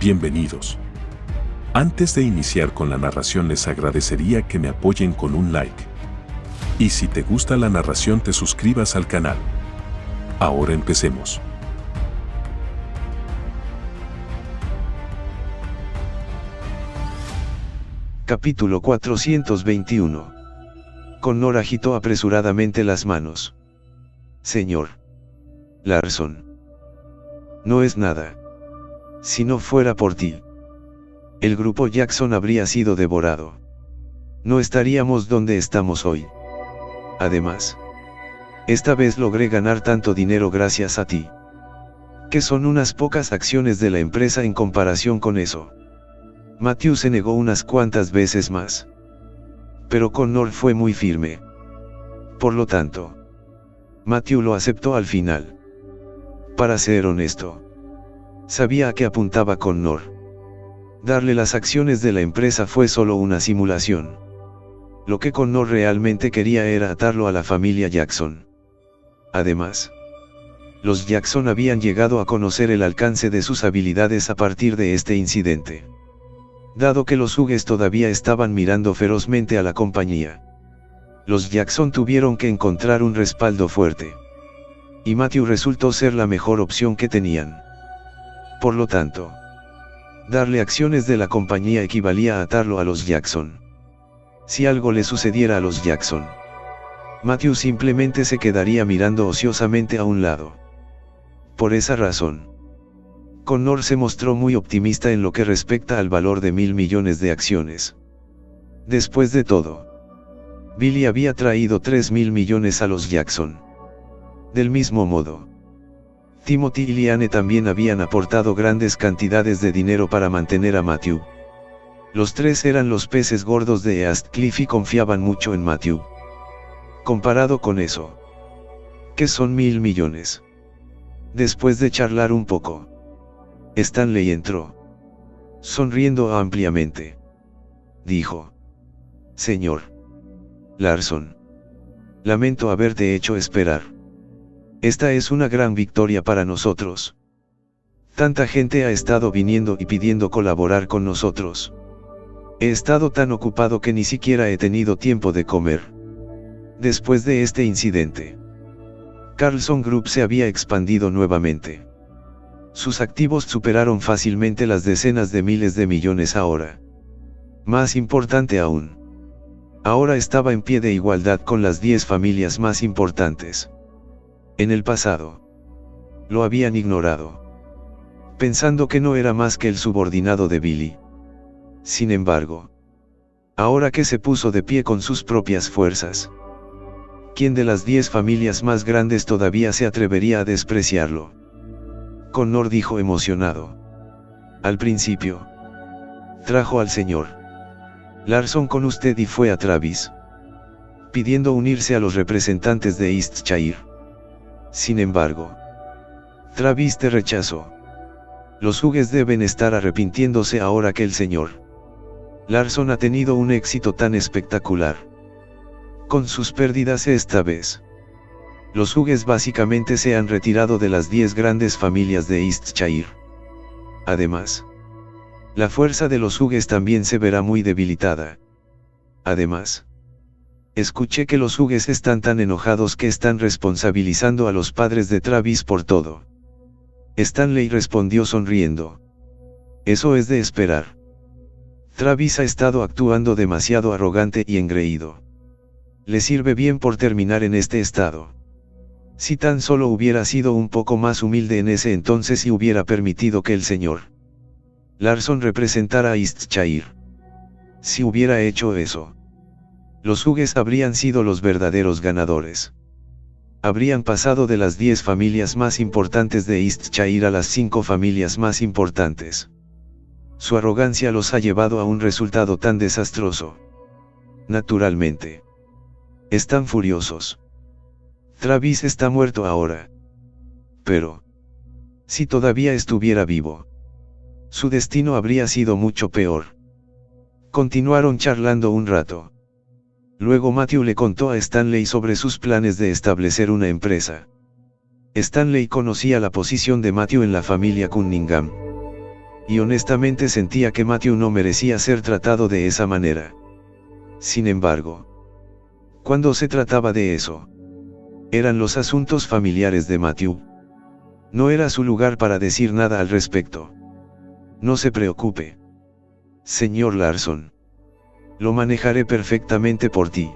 Bienvenidos. Antes de iniciar con la narración les agradecería que me apoyen con un like. Y si te gusta la narración te suscribas al canal. Ahora empecemos. Capítulo 421. Connor agitó apresuradamente las manos. Señor Larson. No es nada. Si no fuera por ti, el grupo Jackson habría sido devorado. No estaríamos donde estamos hoy. Además, esta vez logré ganar tanto dinero gracias a ti, que son unas pocas acciones de la empresa en comparación con eso. Matthew se negó unas cuantas veces más, pero Connor fue muy firme. Por lo tanto, Matthew lo aceptó al final. Para ser honesto, sabía a qué apuntaba Connor. Darle las acciones de la empresa fue solo una simulación. Lo que Connor realmente quería era atarlo a la familia Jackson. Además, los Jackson habían llegado a conocer el alcance de sus habilidades a partir de este incidente. Dado que los Hughes todavía estaban mirando ferozmente a la compañía, los Jackson tuvieron que encontrar un respaldo fuerte. Y Matthew resultó ser la mejor opción que tenían. Por lo tanto, darle acciones de la compañía equivalía a atarlo a los Jackson. Si algo le sucediera a los Jackson, Matthew simplemente se quedaría mirando ociosamente a un lado. Por esa razón, Connor se mostró muy optimista en lo que respecta al valor de 1.000 millones de acciones. Después de todo, Billy había traído 3.000 millones a los Jackson. Del mismo modo, Timothy y Liane también habían aportado grandes cantidades de dinero para mantener a Matthew. Los tres eran los peces gordos de East Cliff y confiaban mucho en Matthew. Comparado con eso, ¿qué son 1.000 millones? Después de charlar un poco, Stanley entró. Sonriendo ampliamente, dijo: Señor Larson, lamento haberte hecho esperar. Esta es una gran victoria para nosotros. Tanta gente ha estado viniendo y pidiendo colaborar con nosotros. He estado tan ocupado que ni siquiera he tenido tiempo de comer. Después de este incidente, Carlson Group se había expandido nuevamente. Sus activos superaron fácilmente las decenas de miles de millones ahora. Más importante aún, ahora estaba en pie de igualdad con las 10 familias más importantes. En el pasado, lo habían ignorado, pensando que no era más que el subordinado de Billy. Sin embargo, ahora que se puso de pie con sus propias fuerzas, ¿quién de las 10 familias más grandes todavía se atrevería a despreciarlo? Connor dijo emocionado. Al principio, trajo al señor Larson con usted y fue a Travis, pidiendo unirse a los representantes de Eastshire. Sin embargo, Travis te rechazó. Los Hughes deben estar arrepintiéndose ahora que el señor Larson ha tenido un éxito tan espectacular. Con sus pérdidas esta vez, los Hughes básicamente se han retirado de las 10 grandes familias de Eastshire. Además, la fuerza de los Hughes también se verá muy debilitada. Además, escuché que los Hughes están tan enojados que están responsabilizando a los padres de Travis por todo. Stanley respondió sonriendo. Eso es de esperar. Travis ha estado actuando demasiado arrogante y engreído. Le sirve bien por terminar en este estado. Si tan solo hubiera sido un poco más humilde en ese entonces y hubiera permitido que el señor Larson representara a Eastshire. Si hubiera hecho eso, los Hughes habrían sido los verdaderos ganadores. Habrían pasado de las 10 familias más importantes de Eastshire a las 5 familias más importantes. Su arrogancia los ha llevado a un resultado tan desastroso. Naturalmente, están furiosos. Travis está muerto ahora. Pero, si todavía estuviera vivo, su destino habría sido mucho peor. Continuaron charlando un rato. Luego Matthew le contó a Stanley sobre sus planes de establecer una empresa. Stanley conocía la posición de Matthew en la familia Cunningham. y honestamente sentía que Matthew no merecía ser tratado de esa manera. Sin embargo, cuando se trataba de eso, eran los asuntos familiares de Matthew. No era su lugar para decir nada al respecto. No se preocupe, señor Larson. Lo manejaré perfectamente por ti.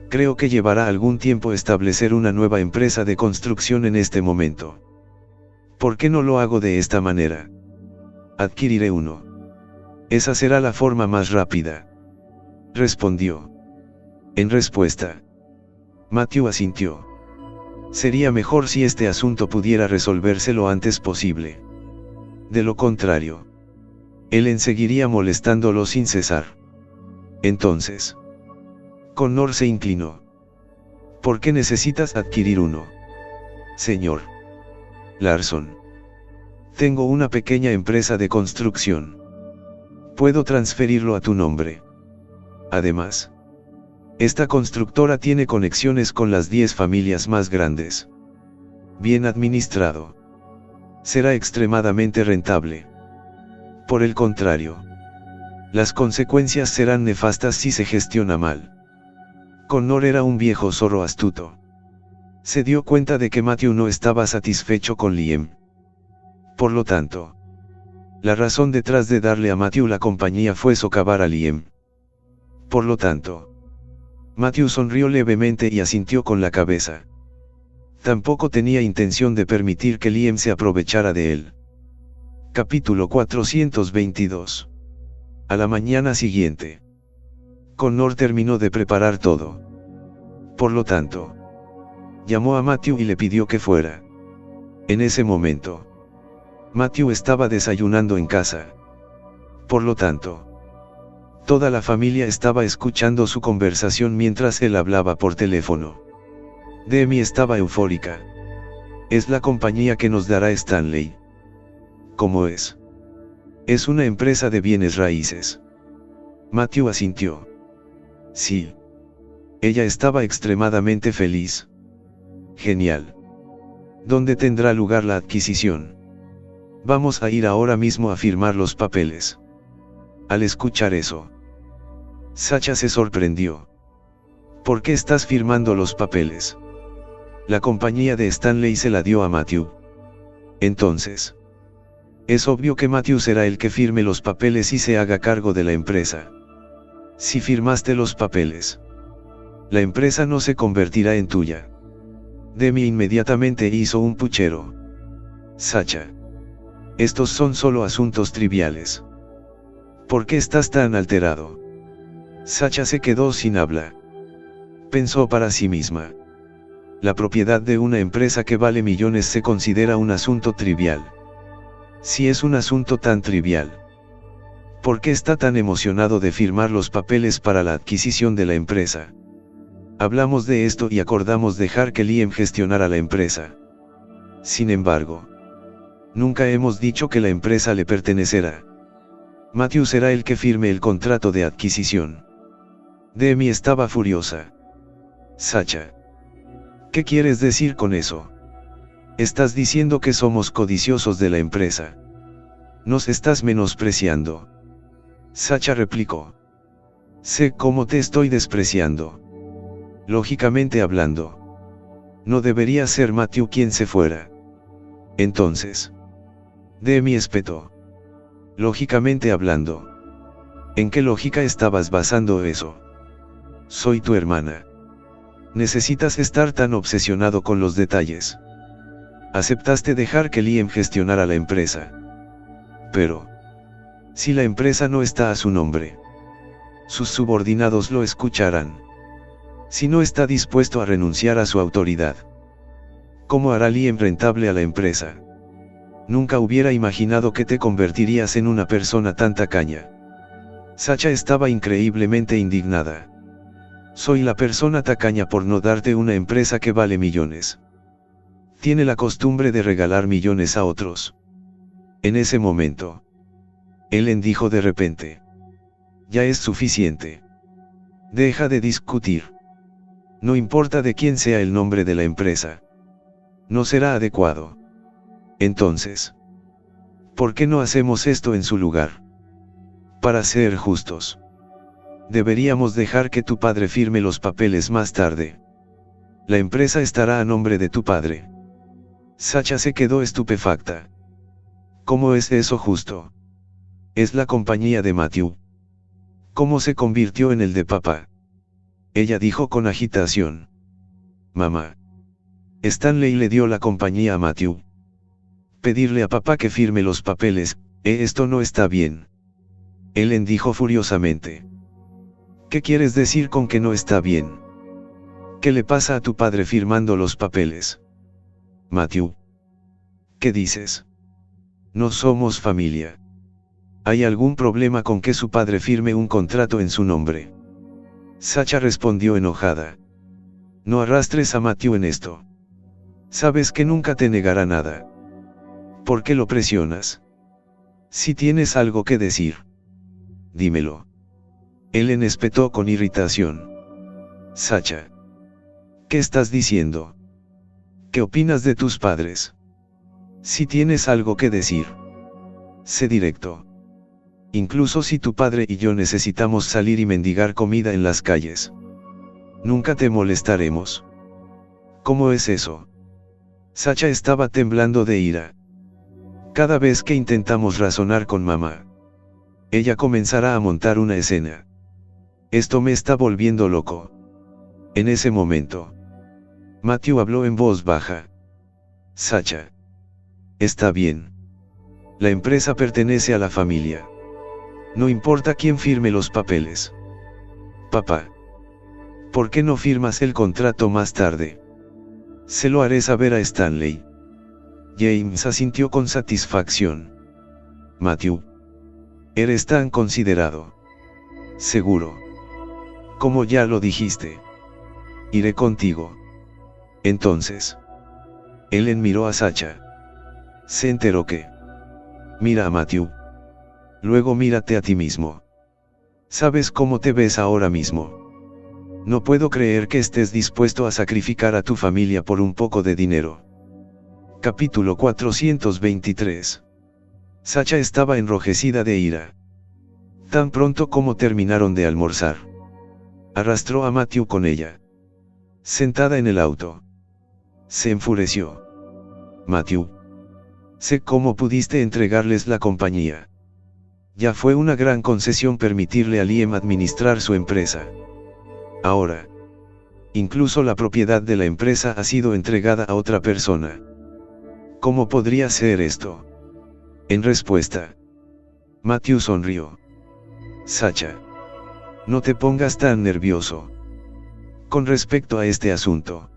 Creo que llevará algún tiempo establecer una nueva empresa de construcción en este momento. ¿Por qué no lo hago de esta manera? Adquiriré uno. Esa será la forma más rápida. Respondió. En respuesta, Matthew asintió. Sería mejor si este asunto pudiera resolverse lo antes posible. De lo contrario, Ellen seguiría molestándolo sin cesar. Entonces, Connor se inclinó. ¿Por qué necesitas adquirir uno? Señor Larson. Tengo una pequeña empresa de construcción. Puedo transferirlo a tu nombre. Además, esta constructora tiene conexiones con las 10 familias más grandes. Bien administrado, será extremadamente rentable. Por el contrario, las consecuencias serán nefastas si se gestiona mal. Connor era un viejo zorro astuto. Se dio cuenta de que Matthew no estaba satisfecho con Liam. Por lo tanto, la razón detrás de darle a Matthew la compañía fue socavar a Liam. Por lo tanto, Matthew sonrió levemente y asintió con la cabeza. Tampoco tenía intención de permitir que Liam se aprovechara de él. Capítulo 422. A la mañana siguiente, Connor terminó de preparar todo. Por lo tanto, llamó a Matthew y le pidió que fuera. En ese momento, Matthew estaba desayunando en casa. Por lo tanto, toda la familia estaba escuchando su conversación mientras él hablaba por teléfono. Demi estaba eufórica. Es la compañía que nos dará Stanley. ¿Cómo es? Es una empresa de bienes raíces. Matthew asintió. Sí. Ella estaba extremadamente feliz. Genial. ¿Dónde tendrá lugar la adquisición? Vamos a ir ahora mismo a firmar los papeles. Al escuchar eso, Sacha se sorprendió. ¿Por qué estás firmando los papeles? La compañía de Stanley se la dio a Matthew. Entonces, es obvio que Matthew será el que firme los papeles y se haga cargo de la empresa. Si firmaste los papeles, la empresa no se convertirá en tuya. Demi inmediatamente hizo un puchero. Sacha. Estos son solo asuntos triviales. ¿Por qué estás tan alterado? Sacha se quedó sin habla. Pensó para sí misma. La propiedad de una empresa que vale millones se considera un asunto trivial. Si es un asunto tan trivial, ¿por qué está tan emocionado de firmar los papeles para la adquisición de la empresa? Hablamos de esto y acordamos dejar que Liam gestionara la empresa. Sin embargo, nunca hemos dicho que la empresa le pertenecerá. Matthew será el que firme el contrato de adquisición. Demi estaba furiosa. Sacha. ¿Qué quieres decir con eso? Estás diciendo que somos codiciosos de la empresa. Nos estás menospreciando. Sacha replicó. Sé cómo te estoy despreciando. Lógicamente hablando, no debería ser Matthew quien se fuera. Entonces, Demi espetó. Lógicamente hablando. ¿En qué lógica estabas basando eso? Soy tu hermana. Necesitas estar tan obsesionado con los detalles. Aceptaste dejar que Liam gestionara la empresa. Pero, si la empresa no está a su nombre, sus subordinados lo escucharán. Si no está dispuesto a renunciar a su autoridad, ¿cómo hará Liam rentable a la empresa? Nunca hubiera imaginado que te convertirías en una persona tan tacaña. Sacha estaba increíblemente indignada. Soy la persona tacaña por no darte una empresa que vale millones. Tiene la costumbre de regalar millones a otros. En ese momento, Ellen dijo de repente. Ya es suficiente. Deja de discutir. No importa de quién sea el nombre de la empresa. No será adecuado. Entonces, ¿Por qué no hacemos esto en su lugar? Para ser justos, deberíamos dejar que tu padre firme los papeles más tarde. La empresa estará a nombre de tu padre. Sacha se quedó estupefacta. ¿Cómo es eso justo? Es la compañía de Matthew. ¿Cómo se convirtió en el de papá? Ella dijo con agitación. Mamá. Stanley le dio la compañía a Matthew. Pedirle a papá que firme los papeles, esto no está bien. Ellen dijo furiosamente. ¿Qué quieres decir con que no está bien? ¿Qué le pasa a tu padre firmando los papeles? Matthew. ¿Qué dices? No somos familia. ¿Hay algún problema con que su padre firme un contrato en su nombre? Sacha respondió enojada. No arrastres a Matthew en esto. Sabes que nunca te negará nada. ¿Por qué lo presionas? Si tienes algo que decir, dímelo. Ellen espetó con irritación. Sacha. ¿Qué estás diciendo? ¿Qué opinas de tus padres? Si tienes algo que decir, sé directo. Incluso si tu padre y yo necesitamos salir y mendigar comida en las calles, nunca te molestaremos. ¿Cómo es eso? Sacha estaba temblando de ira. Cada vez que intentamos razonar con mamá, ella comenzará a montar una escena. Esto me está volviendo loco. En ese momento, Matthew habló en voz baja. Sacha. Está bien. La empresa pertenece a la familia. No importa quién firme los papeles. Papá. ¿Por qué no firmas el contrato más tarde? Se lo haré saber a Stanley. James asintió con satisfacción. Matthew. Eres tan considerado. Seguro. Como ya lo dijiste. Iré contigo. Entonces. Ellen miró a Sacha. Se enteró que. Mira a Matthew. Luego mírate a ti mismo. ¿Sabes cómo te ves ahora mismo? No puedo creer que estés dispuesto a sacrificar a tu familia por un poco de dinero. Capítulo 423. Sacha estaba enrojecida de ira. Tan pronto como terminaron de almorzar, arrastró a Matthew con ella. Sentada en el auto, se enfureció. Matthew. Sé cómo pudiste entregarles la compañía. Ya fue una gran concesión permitirle a Liam administrar su empresa. Ahora, incluso la propiedad de la empresa ha sido entregada a otra persona. ¿Cómo podría ser esto? En respuesta, Matthew sonrió. Sacha. No te pongas tan nervioso. Con respecto a este asunto,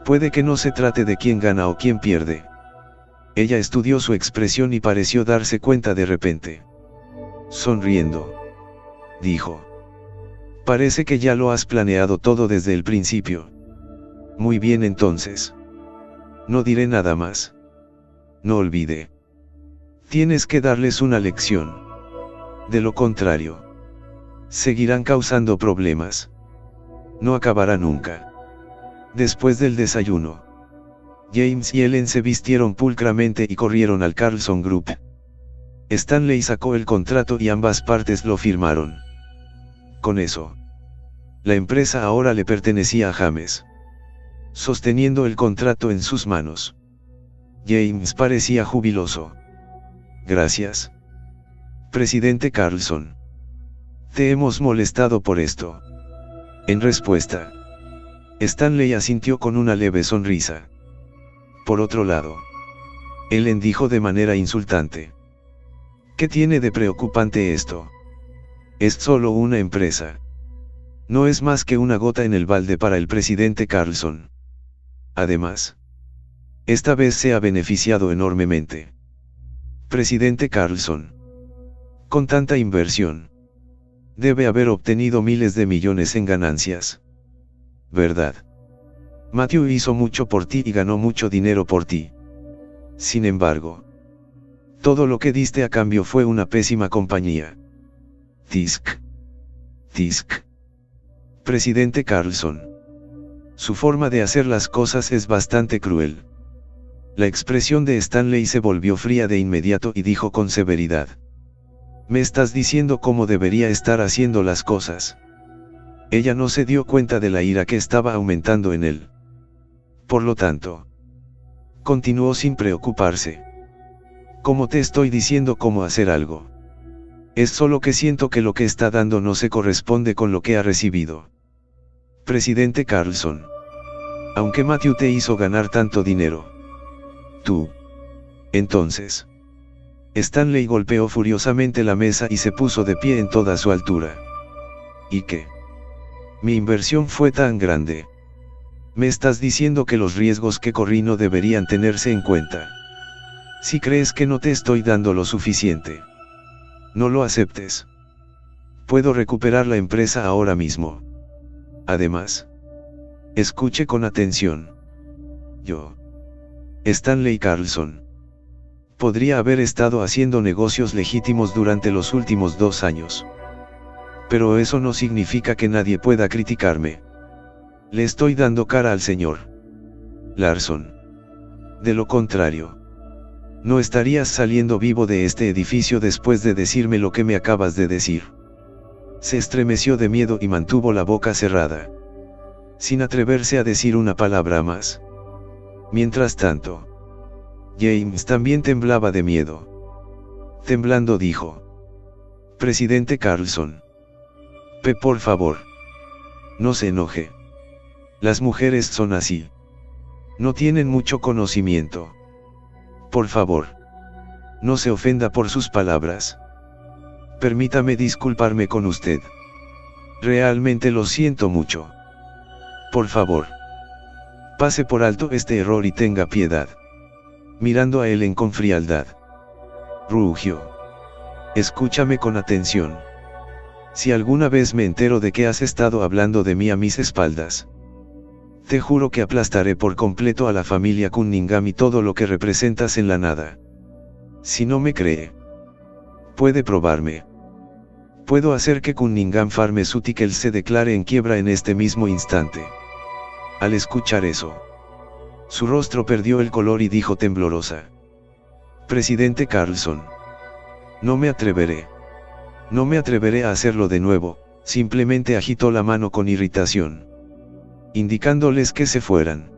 puede que no se trate de quién gana o quién pierde. Ella estudió su expresión y pareció darse cuenta de repente. Sonriendo, dijo. Parece que ya lo has planeado todo desde el principio. Muy bien entonces. No diré nada más. No olvide. Tienes que darles una lección. De lo contrario, seguirán causando problemas. No acabará nunca. Después del desayuno, James y Ellen se vistieron pulcramente y corrieron al Carlson Group. Stanley sacó el contrato y ambas partes lo firmaron. Con eso, la empresa ahora le pertenecía a James. Sosteniendo el contrato en sus manos, James parecía jubiloso. Gracias, presidente Carlson. Te hemos molestado por esto. En respuesta, Stanley asintió con una leve sonrisa. Por otro lado, Ellen dijo de manera insultante. ¿Qué tiene de preocupante esto? Es solo una empresa. No es más que una gota en el balde para el presidente Carlson. Además, esta vez se ha beneficiado enormemente. Presidente Carlson. Con tanta inversión, debe haber obtenido miles de millones en ganancias. ¿Verdad? Matthew hizo mucho por ti y ganó mucho dinero por ti. Sin embargo, todo lo que diste a cambio fue una pésima compañía. Tisk. Tisk. Presidente Carlson. Su forma de hacer las cosas es bastante cruel. La expresión de Stanley se volvió fría de inmediato y dijo con severidad: «¿Me estás diciendo cómo debería estar haciendo las cosas?». Ella no se dio cuenta de la ira que estaba aumentando en él. Por lo tanto, continuó sin preocuparse. «¿Cómo te estoy diciendo cómo hacer algo? Es solo que siento que lo que está dando no se corresponde con lo que ha recibido. Presidente Carlson. Aunque Matthew te hizo ganar tanto dinero. Tú. Entonces». Stanley golpeó furiosamente la mesa y se puso de pie en toda su altura. «¿Y qué? Mi inversión fue tan grande. Me estás diciendo que los riesgos que corrí no deberían tenerse en cuenta. Si crees que no te estoy dando lo suficiente, no lo aceptes. Puedo recuperar la empresa ahora mismo. Además, escuche con atención. Yo, Stanley Carlson, podría haber estado haciendo negocios legítimos durante los últimos 2 años. Pero eso no significa que nadie pueda criticarme. Le estoy dando cara al señor Larson. De lo contrario, no estarías saliendo vivo de este edificio después de decirme lo que me acabas de decir». Se estremeció de miedo y mantuvo la boca cerrada, sin atreverse a decir una palabra más. Mientras tanto, James también temblaba de miedo. Temblando dijo: «Presidente Carlson. Por favor. No se enoje. Las mujeres son así. No tienen mucho conocimiento. Por favor. No se ofenda por sus palabras. Permítame disculparme con usted. Realmente lo siento mucho. Por favor. Pase por alto este error y tenga piedad». Mirando a Ellen con frialdad, rugió: «Escúchame con atención. Si alguna vez me entero de que has estado hablando de mí a mis espaldas, te juro que aplastaré por completo a la familia Cunningham y todo lo que representas en la nada. Si no me cree, puede probarme. Puedo hacer que Cunningham Pharmaceuticals se declare en quiebra en este mismo instante». Al escuchar eso, su rostro perdió el color y dijo temblorosa: «Presidente Carlson. No me atreveré. No me atreveré a hacerlo de nuevo». Simplemente agitó la mano con irritación, indicándoles que se fueran.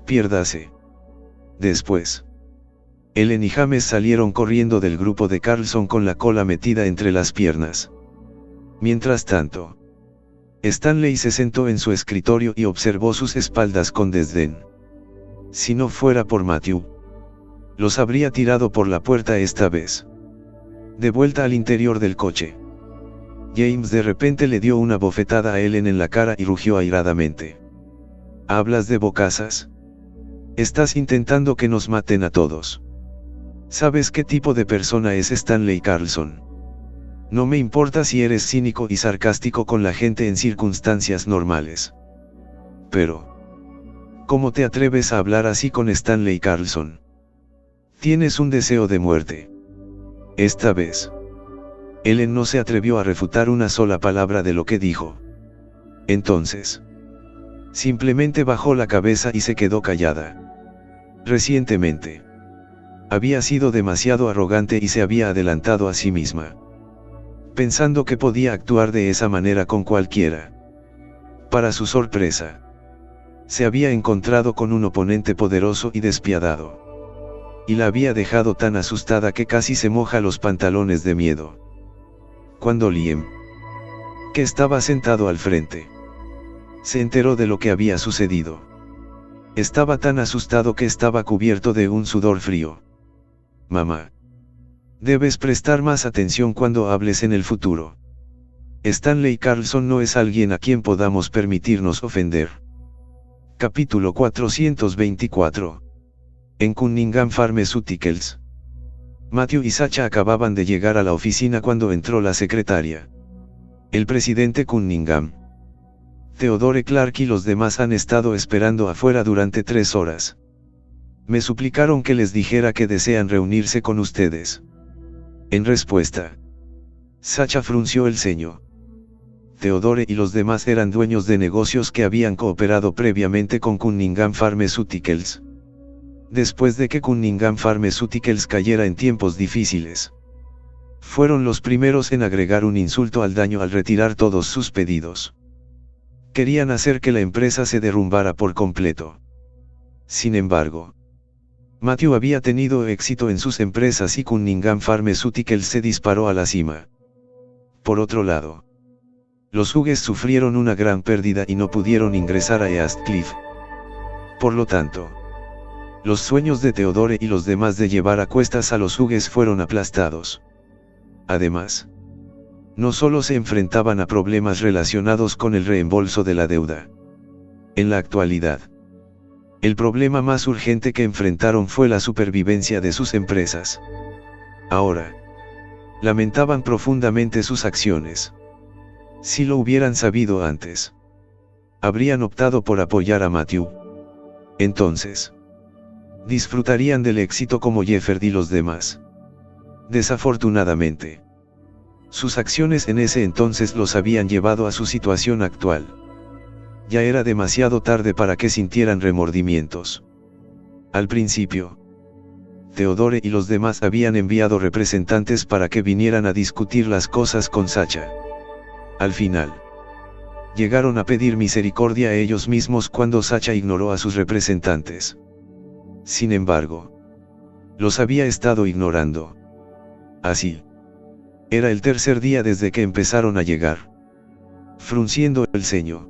«Piérdase». Después, Ellen y James salieron corriendo del grupo de Carlson con la cola metida entre las piernas. Mientras tanto, Stanley se sentó en su escritorio y observó sus espaldas con desdén. Si no fuera por Matthew, los habría tirado por la puerta esta vez. De vuelta al interior del coche, James de repente le dio una bofetada a Ellen en la cara y rugió airadamente: «¿Hablas de bocazas? Estás intentando que nos maten a todos. ¿Sabes qué tipo de persona es Stanley Carlson? No me importa si eres cínico y sarcástico con la gente en circunstancias normales. Pero, ¿cómo te atreves a hablar así con Stanley Carlson? Tienes un deseo de muerte». Esta vez, Ellen no se atrevió a refutar una sola palabra de lo que dijo. Entonces, simplemente bajó la cabeza y se quedó callada. Recientemente, había sido demasiado arrogante y se había adelantado a sí misma, pensando que podía actuar de esa manera con cualquiera. Para su sorpresa, se había encontrado con un oponente poderoso y despiadado, y la había dejado tan asustada que casi se moja los pantalones de miedo. Cuando Liam, que estaba sentado al frente, se enteró de lo que había sucedido, estaba tan asustado que estaba cubierto de un sudor frío. «Mamá, debes prestar más atención cuando hables en el futuro. Stanley Carlson no es alguien a quien podamos permitirnos ofender». Capítulo 424. En Cunningham Pharmaceuticals. Matthew y Sacha acababan de llegar a la oficina cuando entró la secretaria. El presidente Cunningham, Theodore Clark y los demás han estado esperando afuera durante 3 horas. Me suplicaron que les dijera que desean reunirse con ustedes. En respuesta, Sacha frunció el ceño. Theodore y los demás eran dueños de negocios que habían cooperado previamente con Cunningham Pharmaceuticals. después de que Cunningham Pharmaceuticals cayera en tiempos difíciles. Fueron los primeros en agregar un insulto al daño al retirar todos sus pedidos. Querían hacer que la empresa se derrumbara por completo. Sin embargo, Matthew había tenido éxito en sus empresas y Cunningham Pharmaceuticals se disparó a la cima. Por otro lado, los Hughes sufrieron una gran pérdida y no pudieron ingresar a East Cliff. Por lo tanto, los sueños de Theodore y los demás de llevar a cuestas a los Hughes fueron aplastados. Además, no solo se enfrentaban a problemas relacionados con el reembolso de la deuda. En la actualidad, el problema más urgente que enfrentaron fue la supervivencia de sus empresas. Ahora, lamentaban profundamente sus acciones. Si lo hubieran sabido antes, habrían optado por apoyar a Matthew. Entonces, disfrutarían del éxito como Jefferd y los demás. Desafortunadamente, sus acciones en ese entonces los habían llevado a su situación actual. Ya era demasiado tarde para que sintieran remordimientos. Al principio, Theodore y los demás habían enviado representantes para que vinieran a discutir las cosas con Sacha. Al final, llegaron a pedir misericordia a ellos mismos cuando Sacha ignoró a sus representantes. Sin embargo, los había estado ignorando. Así, era el tercer día desde que empezaron a llegar. Frunciendo el ceño,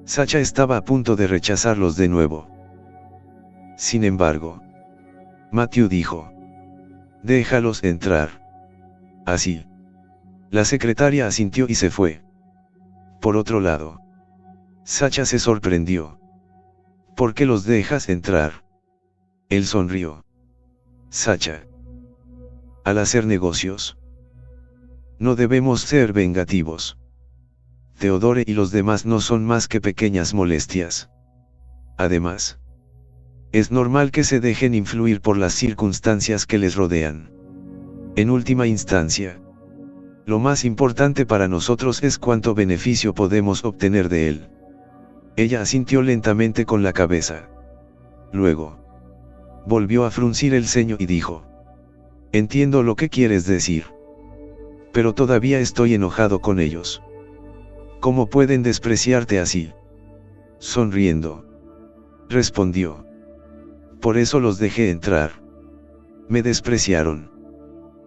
Sacha estaba a punto de rechazarlos de nuevo. Sin embargo, Matthew dijo: «Déjalos entrar». Así, la secretaria asintió y se fue. Por otro lado, Sacha se sorprendió. «¿Por qué los dejas entrar?». Él sonrió. «Sacha, al hacer negocios, no debemos ser vengativos. Theodore y los demás no son más que pequeñas molestias. Además, es normal que se dejen influir por las circunstancias que les rodean. En última instancia, lo más importante para nosotros es cuánto beneficio podemos obtener de él». Ella asintió lentamente con la cabeza. Luego, volvió a fruncir el ceño y dijo: «Entiendo lo que quieres decir. Pero todavía estoy enojado con ellos. ¿Cómo pueden despreciarte así?». Sonriendo, respondió: «Por eso los dejé entrar. Me despreciaron.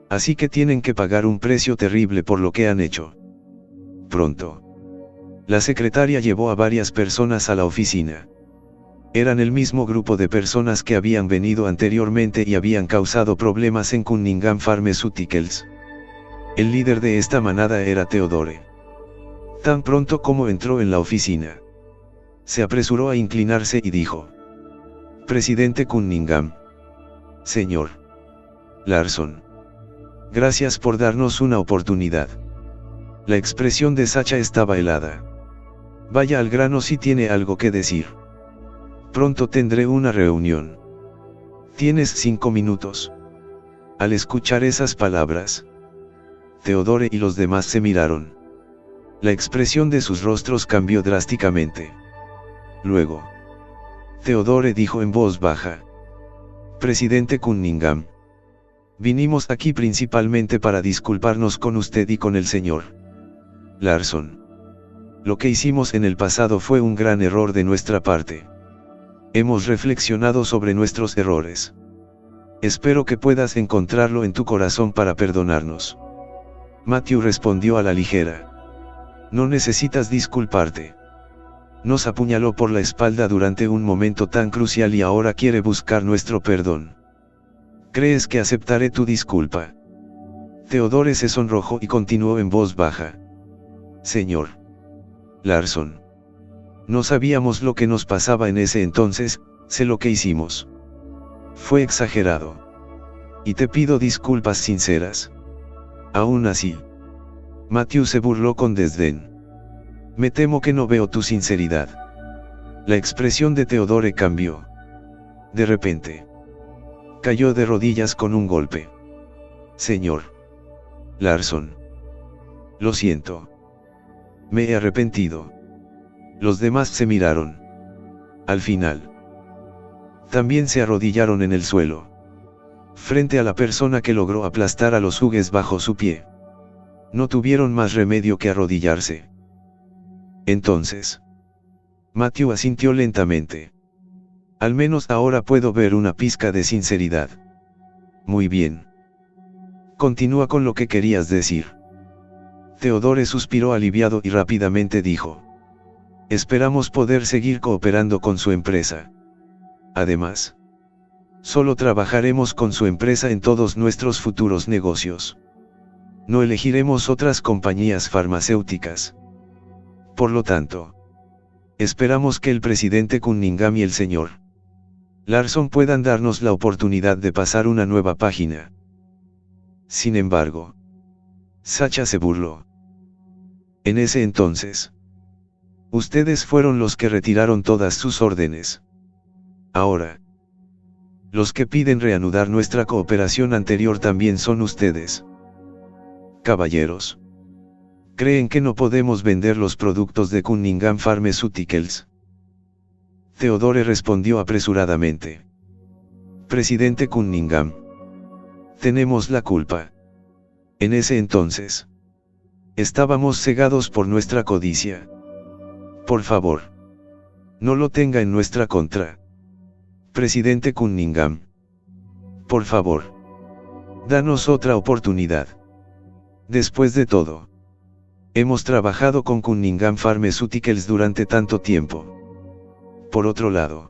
Así que tienen que pagar un precio terrible por lo que han hecho». Pronto, la secretaria llevó a varias personas a la oficina. Eran el mismo grupo de personas que habían venido anteriormente y habían causado problemas en Cunningham Pharmaceuticals. El líder de esta manada era Theodore. Tan pronto como entró en la oficina, se apresuró a inclinarse y dijo: «Presidente Cunningham. Señor Larson. Gracias por darnos una oportunidad». La expresión de Sacha estaba helada. «Vaya al grano si tiene algo que decir. Pronto tendré una reunión. Tienes 5 minutos». Al escuchar esas palabras, Theodore y los demás se miraron. La expresión de sus rostros cambió drásticamente. Luego, Theodore dijo en voz baja: «Presidente Cunningham. Vinimos aquí principalmente para disculparnos con usted y con el señor Larson. Lo que hicimos en el pasado fue un gran error de nuestra parte. Hemos reflexionado sobre nuestros errores. Espero que puedas encontrarlo en tu corazón para perdonarnos». Matthew respondió a la ligera: «No necesitas disculparte. Nos apuñaló por la espalda durante un momento tan crucial y ahora quiere buscar nuestro perdón. ¿Crees que aceptaré tu disculpa?». Theodore se sonrojó y continuó en voz baja: «Señor Larson. No sabíamos lo que nos pasaba en ese entonces, sé lo que hicimos. Fue exagerado. Y te pido disculpas sinceras». Aún así, Matthew se burló con desdén. «Me temo que no veo tu sinceridad». La expresión de Theodore cambió. De repente, cayó de rodillas con un golpe. «Señor Larson. Lo siento. Me he arrepentido». Los demás se miraron. Al final, También se arrodillaron en el suelo, frente a la persona que logró aplastar a los Hughes bajo su pie. No tuvieron más remedio que arrodillarse. Entonces, Matthew asintió lentamente. Al menos ahora puedo ver una pizca de sinceridad. Muy bien. Continúa con lo que querías decir. Theodore suspiró aliviado y rápidamente dijo: esperamos poder seguir cooperando con su empresa. Además, solo trabajaremos con su empresa en todos nuestros futuros negocios. No elegiremos otras compañías farmacéuticas. Por lo tanto, esperamos que el presidente Cunningham y el señor Larson puedan darnos la oportunidad de pasar una nueva página. Sin embargo, Sacha se burló. En ese entonces, ustedes fueron los que retiraron todas sus órdenes. Ahora, los que piden reanudar nuestra cooperación anterior también son ustedes. Caballeros, ¿creen que no podemos vender los productos de Cunningham Pharmaceuticals? Theodore respondió apresuradamente: presidente Cunningham, tenemos la culpa. En ese entonces, estábamos cegados por nuestra codicia. Por favor, no lo tenga en nuestra contra. Presidente Cunningham, por favor, danos otra oportunidad. Después de todo, hemos trabajado con Cunningham Pharmaceuticals durante tanto tiempo. Por otro lado,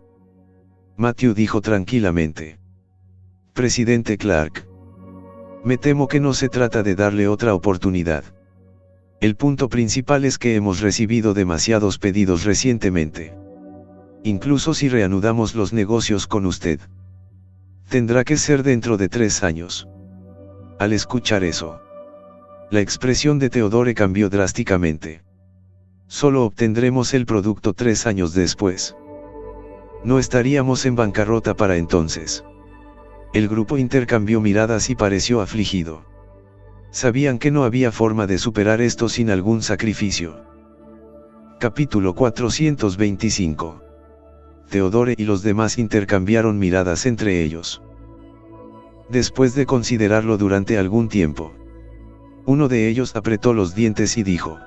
Matthew dijo tranquilamente: presidente Clark, me temo que no se trata de darle otra oportunidad. El punto principal es que hemos recibido demasiados pedidos recientemente. Incluso si reanudamos los negocios con usted, tendrá que ser dentro de 3 años. Al escuchar eso, la expresión de Theodore cambió drásticamente. Solo obtendremos el producto 3 años después. No estaríamos en bancarrota para entonces. El grupo intercambió miradas y pareció afligido. Sabían que no había forma de superar esto sin algún sacrificio. Capítulo 425. Theodore y los demás intercambiaron miradas entre ellos. Después de considerarlo durante algún tiempo, uno de ellos apretó los dientes y dijo: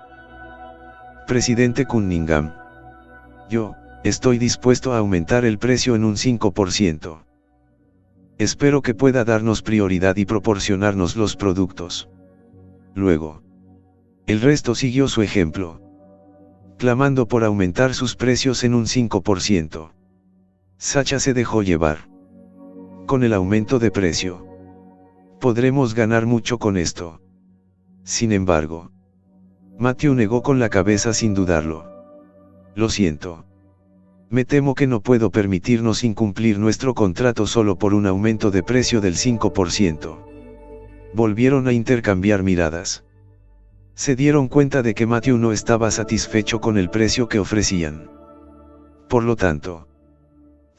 presidente Cunningham, yo estoy dispuesto a aumentar el precio en un 5%. Espero que pueda darnos prioridad y proporcionarnos los productos. Luego, el resto siguió su ejemplo, clamando por aumentar sus precios en un 5%. Sacha se dejó llevar. Con el aumento de precio, podremos ganar mucho con esto. Sin embargo, Matthew negó con la cabeza sin dudarlo. Lo siento. Me temo que no puedo permitirnos incumplir nuestro contrato solo por un aumento de precio del 5%. Volvieron a intercambiar miradas. Se dieron cuenta de que Matthew no estaba satisfecho con el precio que ofrecían. Por lo tanto,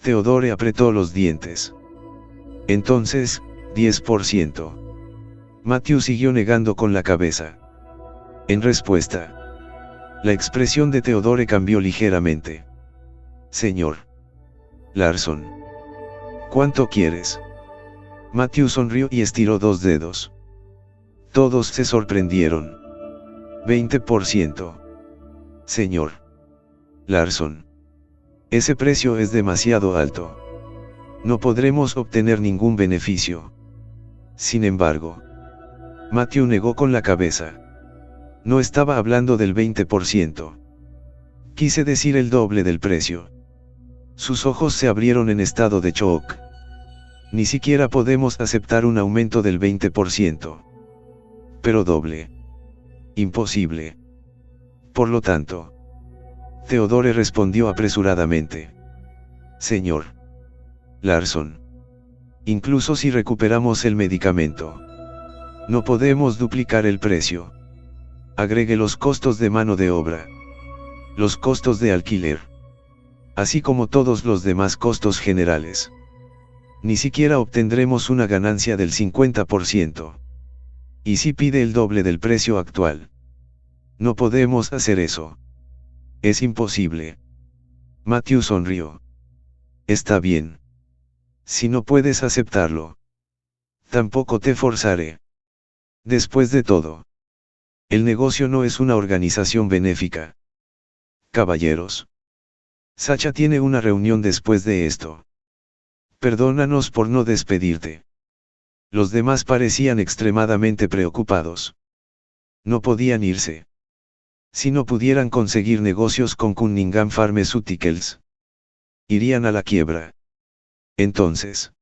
Theodore apretó los dientes. Entonces, 10%. Matthew siguió negando con la cabeza. En respuesta, la expresión de Theodore cambió ligeramente. Señor Larson, ¿cuánto quieres? Matthew sonrió y estiró 2 dedos. Todos se sorprendieron. 20%. Señor Larson, ese precio es demasiado alto. No podremos obtener ningún beneficio. Sin embargo, Matthew negó con la cabeza. No estaba hablando del 20%. Quise decir el doble del precio. Sus ojos se abrieron en estado de shock. Ni siquiera podemos aceptar un aumento del 20%. Pero doble. Imposible. Por lo tanto, Theodore respondió apresuradamente. Señor Larson, incluso si recuperamos el medicamento, no podemos duplicar el precio. Agregue los costos de mano de obra, los costos de alquiler, así como todos los demás costos generales. Ni siquiera obtendremos una ganancia del 50%. ¿Y si pide el doble del precio actual? No podemos hacer eso. Es imposible. Matthew sonrió. Está bien. Si no puedes aceptarlo, tampoco te forzaré. Después de todo, el negocio no es una organización benéfica. Caballeros. Sacha tiene una reunión después de esto. Perdónanos por no despedirte. Los demás parecían extremadamente preocupados. No podían irse. Si no pudieran conseguir negocios con Cunningham Pharmaceuticals, irían a la quiebra. Entonces,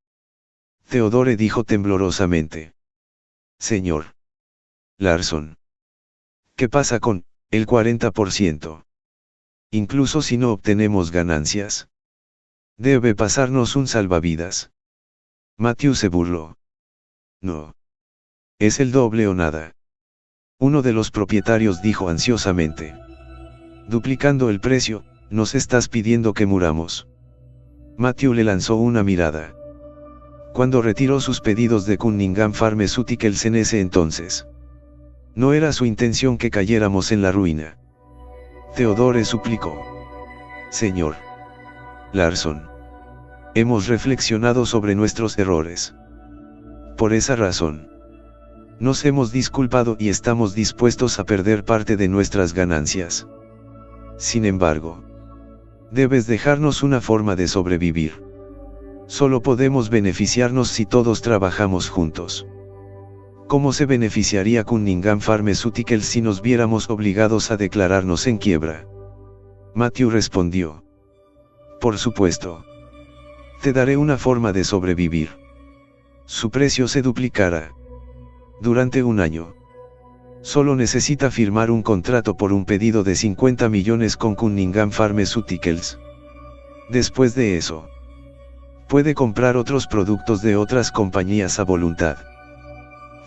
Theodore dijo temblorosamente: Señor Larson, ¿qué pasa con el 40%? Incluso si no obtenemos ganancias, debe pasarnos un salvavidas. Matthew se burló. No. Es el doble o nada. Uno de los propietarios dijo ansiosamente. Duplicando el precio, nos estás pidiendo que muramos. Matthew le lanzó una mirada. Cuando retiró sus pedidos de Cunningham Pharmaceuticals en ese entonces, no era su intención que cayéramos en la ruina. Theodore suplicó. Señor Larson, hemos reflexionado sobre nuestros errores. Por esa razón, nos hemos disculpado y estamos dispuestos a perder parte de nuestras ganancias. Sin embargo, debes dejarnos una forma de sobrevivir. Solo podemos beneficiarnos si todos trabajamos juntos. ¿Cómo se beneficiaría Cunningham Pharmaceuticals si nos viéramos obligados a declararnos en quiebra? Matthew respondió. Por supuesto. Te daré una forma de sobrevivir. Su precio se duplicará. Durante un año. Solo necesita firmar un contrato por un pedido de 50 millones con Cunningham Pharmaceuticals. Después de eso, puede comprar otros productos de otras compañías a voluntad.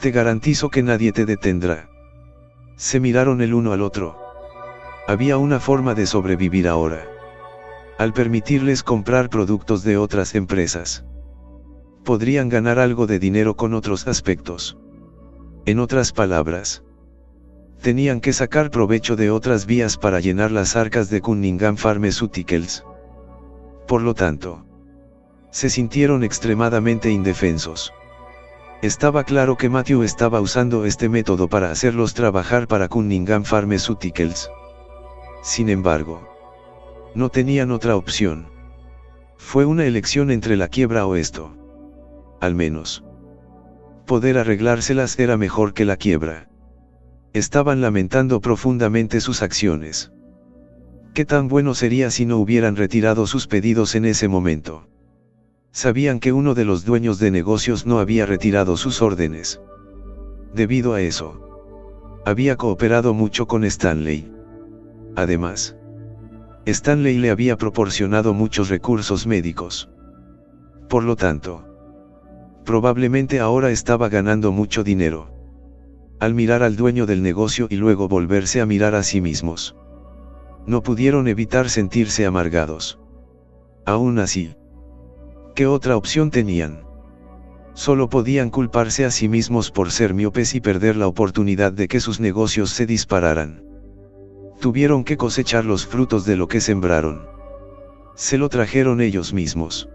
Te garantizo que nadie te detendrá. Se miraron el uno al otro. Había una forma de sobrevivir ahora. Al permitirles comprar productos de otras empresas, podrían ganar algo de dinero con otros aspectos. En otras palabras, tenían que sacar provecho de otras vías para llenar las arcas de Cunningham Pharmaceuticals. Por lo tanto, se sintieron extremadamente indefensos. Estaba claro que Matthew estaba usando este método para hacerlos trabajar para Cunningham Pharmaceuticals. Sin embargo, no tenían otra opción. Fue una elección entre la quiebra o esto. Al menos, poder arreglárselas era mejor que la quiebra. Estaban lamentando profundamente sus acciones. ¿Qué tan bueno sería si no hubieran retirado sus pedidos en ese momento? Sabían que uno de los dueños de negocios no había retirado sus órdenes. Debido a eso, había cooperado mucho con Stanley. Además, Stanley le había proporcionado muchos recursos médicos. Por lo tanto, probablemente ahora estaba ganando mucho dinero. Al mirar al dueño del negocio y luego volverse a mirar a sí mismos, no pudieron evitar sentirse amargados. Aún así, ¿qué otra opción tenían? Solo podían culparse a sí mismos por ser miopes y perder la oportunidad de que sus negocios se dispararan. Tuvieron que cosechar los frutos de lo que sembraron. Se lo trajeron ellos mismos.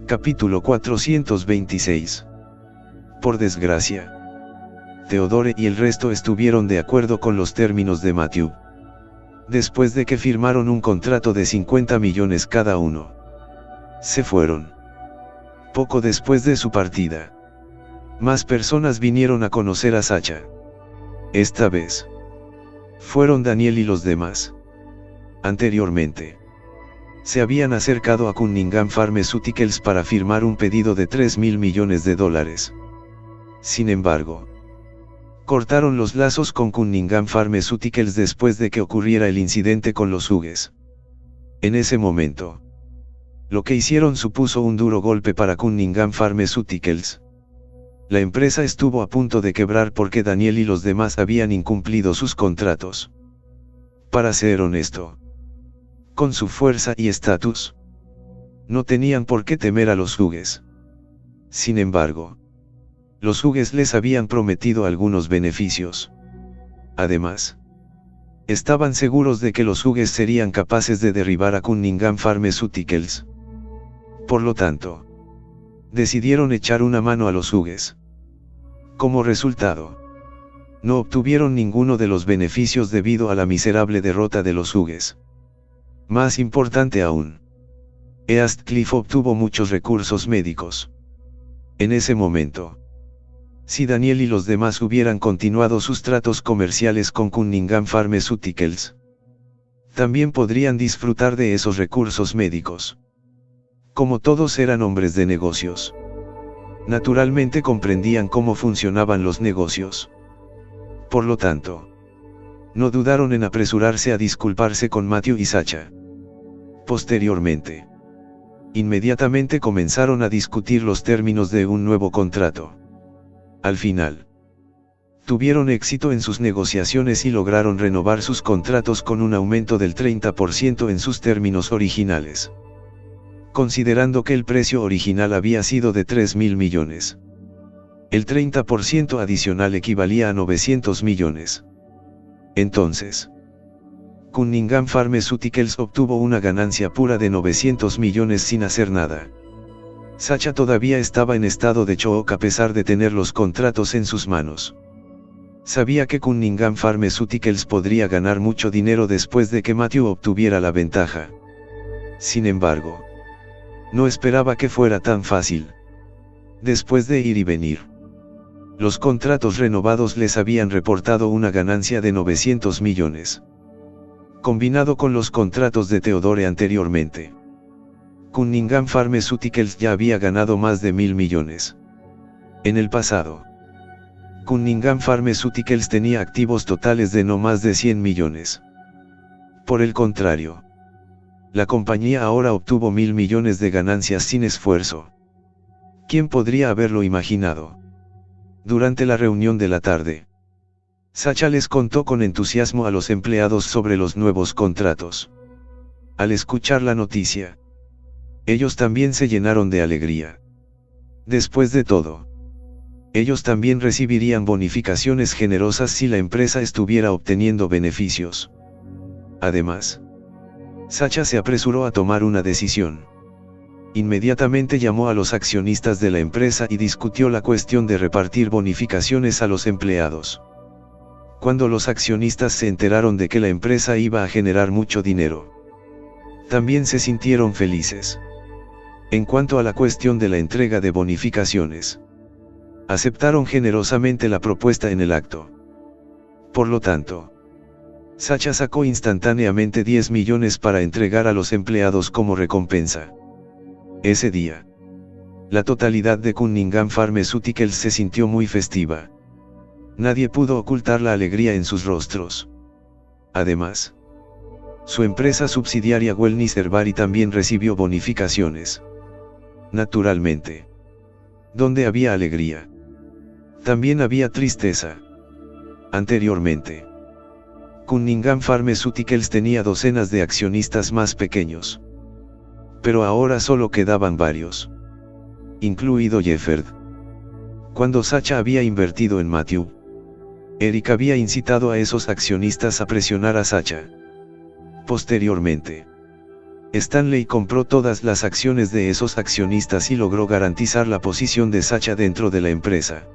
Capítulo 426. Por desgracia, Theodore y el resto estuvieron de acuerdo con los términos de Matthew. Después de que firmaron un contrato de 50 millones cada uno, se fueron. Poco después de su partida, más personas vinieron a conocer a Sacha. Esta vez, fueron Daniel y los demás. Anteriormente, se habían acercado a Cunningham Pharmaceuticals para firmar un pedido de $3.000 millones. Sin embargo, cortaron los lazos con Cunningham Pharmaceuticals después de que ocurriera el incidente con los Hughes. En ese momento, lo que hicieron supuso un duro golpe para Cunningham Pharmaceuticals. La empresa estuvo a punto de quebrar porque Daniel y los demás habían incumplido sus contratos. Para ser honesto, con su fuerza y estatus, no tenían por qué temer a los Hughes. Sin embargo, los Hughes les habían prometido algunos beneficios. Además, estaban seguros de que los Hughes serían capaces de derribar a Cunningham Pharmaceuticals. Por lo tanto, decidieron echar una mano a los Hughes. Como resultado, no obtuvieron ninguno de los beneficios debido a la miserable derrota de los Hughes. Más importante aún, Eastcliff obtuvo muchos recursos médicos. En ese momento, si Daniel y los demás hubieran continuado sus tratos comerciales con Cunningham Pharmaceuticals, también podrían disfrutar de esos recursos médicos. Como todos eran hombres de negocios, naturalmente comprendían cómo funcionaban los negocios. Por lo tanto, no dudaron en apresurarse a disculparse con Matthew y Sacha. Posteriormente, inmediatamente comenzaron a discutir los términos de un nuevo contrato. Al final, tuvieron éxito en sus negociaciones y lograron renovar sus contratos con un aumento del 30% en sus términos originales. Considerando que el precio original había sido de 3.000 millones. El 30% adicional equivalía a 900 millones. Entonces, Cunningham Pharmaceuticals obtuvo una ganancia pura de 900 millones sin hacer nada. Sacha todavía estaba en estado de shock a pesar de tener los contratos en sus manos. Sabía que Cunningham Pharmaceuticals podría ganar mucho dinero después de que Matthew obtuviera la ventaja. Sin embargo, no esperaba que fuera tan fácil. Después de ir y venir, los contratos renovados les habían reportado una ganancia de 900 millones. Combinado con los contratos de Theodore anteriormente, Cunningham Pharmaceuticals ya había ganado más de 1.000 millones. En el pasado, Cunningham Pharmaceuticals tenía activos totales de no más de 100 millones. Por el contrario, la compañía ahora obtuvo 1.000 millones de ganancias sin esfuerzo. ¿Quién podría haberlo imaginado? Durante la reunión de la tarde, Sacha les contó con entusiasmo a los empleados sobre los nuevos contratos. Al escuchar la noticia, ellos también se llenaron de alegría. Después de todo, ellos también recibirían bonificaciones generosas si la empresa estuviera obteniendo beneficios. Además, Sacha se apresuró a tomar una decisión. Inmediatamente llamó a los accionistas de la empresa y discutió la cuestión de repartir bonificaciones a los empleados. Cuando los accionistas se enteraron de que la empresa iba a generar mucho dinero, también se sintieron felices. En cuanto a la cuestión de la entrega de bonificaciones, aceptaron generosamente la propuesta en el acto. Por lo tanto, Sacha sacó instantáneamente 10 millones para entregar a los empleados como recompensa. Ese día, la totalidad de Cunningham Pharmaceuticals se sintió muy festiva. Nadie pudo ocultar la alegría en sus rostros. Además, su empresa subsidiaria Wellness Herbari también recibió bonificaciones. Naturalmente, donde había alegría, también había tristeza. Anteriormente, Cunningham Pharmaceuticals tenía docenas de accionistas más pequeños. Pero ahora solo quedaban varios, incluido Jefferd. Cuando Sacha había invertido en Matthew, Eric había incitado a esos accionistas a presionar a Sacha. Posteriormente, Stanley compró todas las acciones de esos accionistas y logró garantizar la posición de Sacha dentro de la empresa.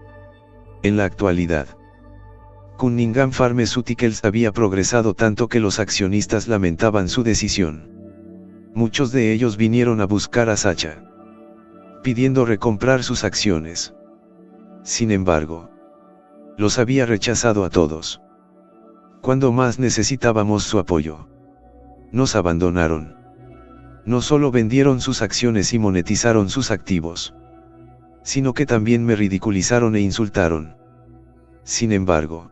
En la actualidad, Cunningham Pharmaceuticals había progresado tanto que los accionistas lamentaban su decisión. Muchos de ellos vinieron a buscar a Sacha, pidiendo recomprar sus acciones. Sin embargo, los había rechazado a todos. Cuando más necesitábamos su apoyo, nos abandonaron. No solo vendieron sus acciones y monetizaron sus activos, sino que también me ridiculizaron e insultaron. Sin embargo,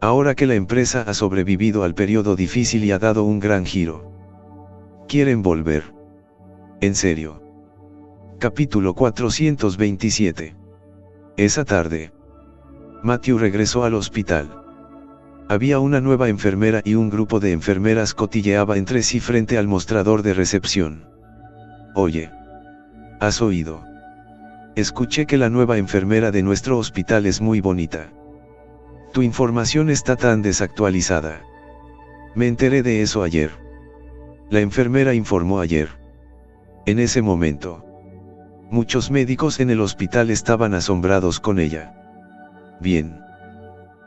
ahora que la empresa ha sobrevivido al periodo difícil y ha dado un gran giro, quieren volver. En serio. Capítulo 427. Esa tarde, Matthew regresó al hospital. Había una nueva enfermera y un grupo de enfermeras cotilleaba entre sí frente al mostrador de recepción. Oye, ¿has oído? Escuché que la nueva enfermera de nuestro hospital es muy bonita. Tu información está tan desactualizada. Me enteré de eso ayer. La enfermera informó ayer. En ese momento, Muchos médicos en el hospital estaban asombrados con ella. Bien.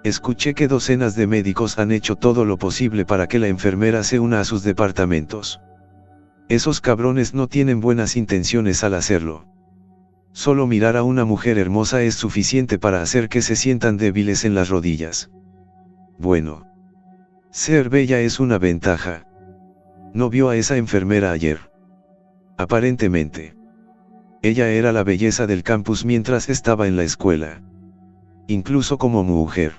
Escuché que docenas de médicos han hecho todo lo posible para que la enfermera se una a sus departamentos. Esos cabrones no tienen buenas intenciones al hacerlo. Solo mirar a una mujer hermosa es suficiente para hacer que se sientan débiles en las rodillas. Bueno. Ser bella es una ventaja. ¿No vio a esa enfermera ayer? Aparentemente. Ella era la belleza del campus mientras estaba en la escuela. Incluso como mujer.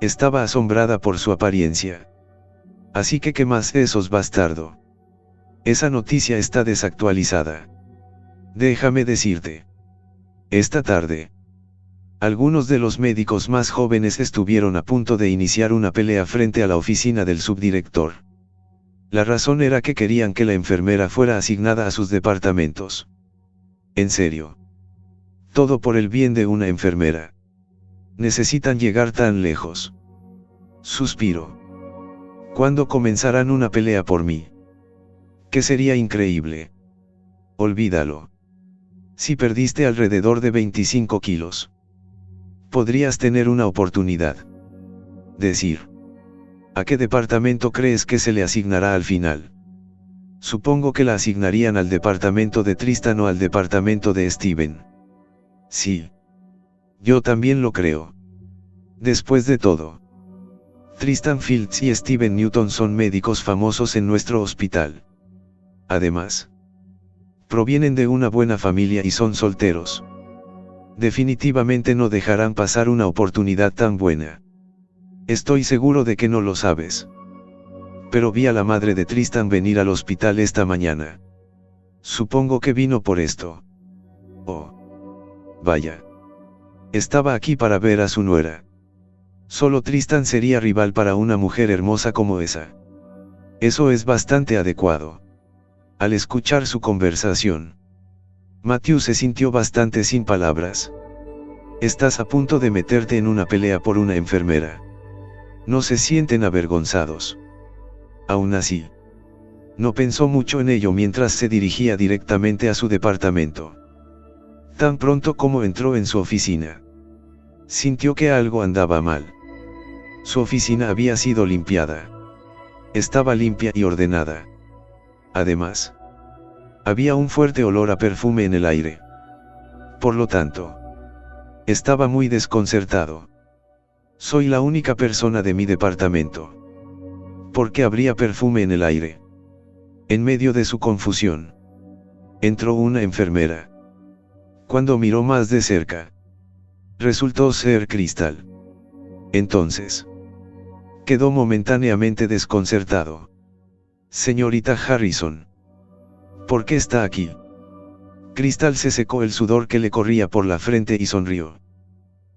Estaba asombrada por su apariencia. Así que ¿qué más esos bastardo? Esa noticia está desactualizada. Déjame decirte. Esta tarde. Algunos de los médicos más jóvenes estuvieron a punto de iniciar una pelea frente a la oficina del subdirector. La razón era que querían que la enfermera fuera asignada a sus departamentos. En serio. Todo por el bien de una enfermera. Necesitan llegar tan lejos. Suspiro. ¿Cuándo comenzarán una pelea por mí? Que sería increíble. Olvídalo. Si perdiste alrededor de 25 kilos. Podrías tener una oportunidad. Decir. ¿A qué departamento crees que se le asignará al final? Supongo que la asignarían al departamento de Tristan o al departamento de Steven. Sí. Yo también lo creo. Después de todo. Tristan Fields y Steven Newton son médicos famosos en nuestro hospital. Además. Provienen de una buena familia y son solteros. Definitivamente no dejarán pasar una oportunidad tan buena. Estoy seguro de que no lo sabes. Pero vi a la madre de Tristan venir al hospital esta mañana. Supongo que vino por esto. Oh. Vaya. Estaba aquí para ver a su nuera. Solo Tristan sería rival para una mujer hermosa como esa. Eso es bastante adecuado. Al escuchar su conversación, Matthew se sintió bastante sin palabras. Estás a punto de meterte en una pelea por una enfermera. No se sienten avergonzados. Aún así, no pensó mucho en ello mientras se dirigía directamente a su departamento. Tan pronto como entró en su oficina, sintió que algo andaba mal. Su oficina había sido limpiada. Estaba limpia y ordenada. Además, había un fuerte olor a perfume en el aire. Por lo tanto, estaba muy desconcertado. Soy la única persona de mi departamento. ¿Por qué habría perfume en el aire? En medio de su confusión, entró una enfermera. Cuando miró más de cerca, resultó ser Crystal. Entonces, quedó momentáneamente desconcertado. Señorita Harrison. ¿Por qué está aquí? Crystal se secó el sudor que le corría por la frente y sonrió.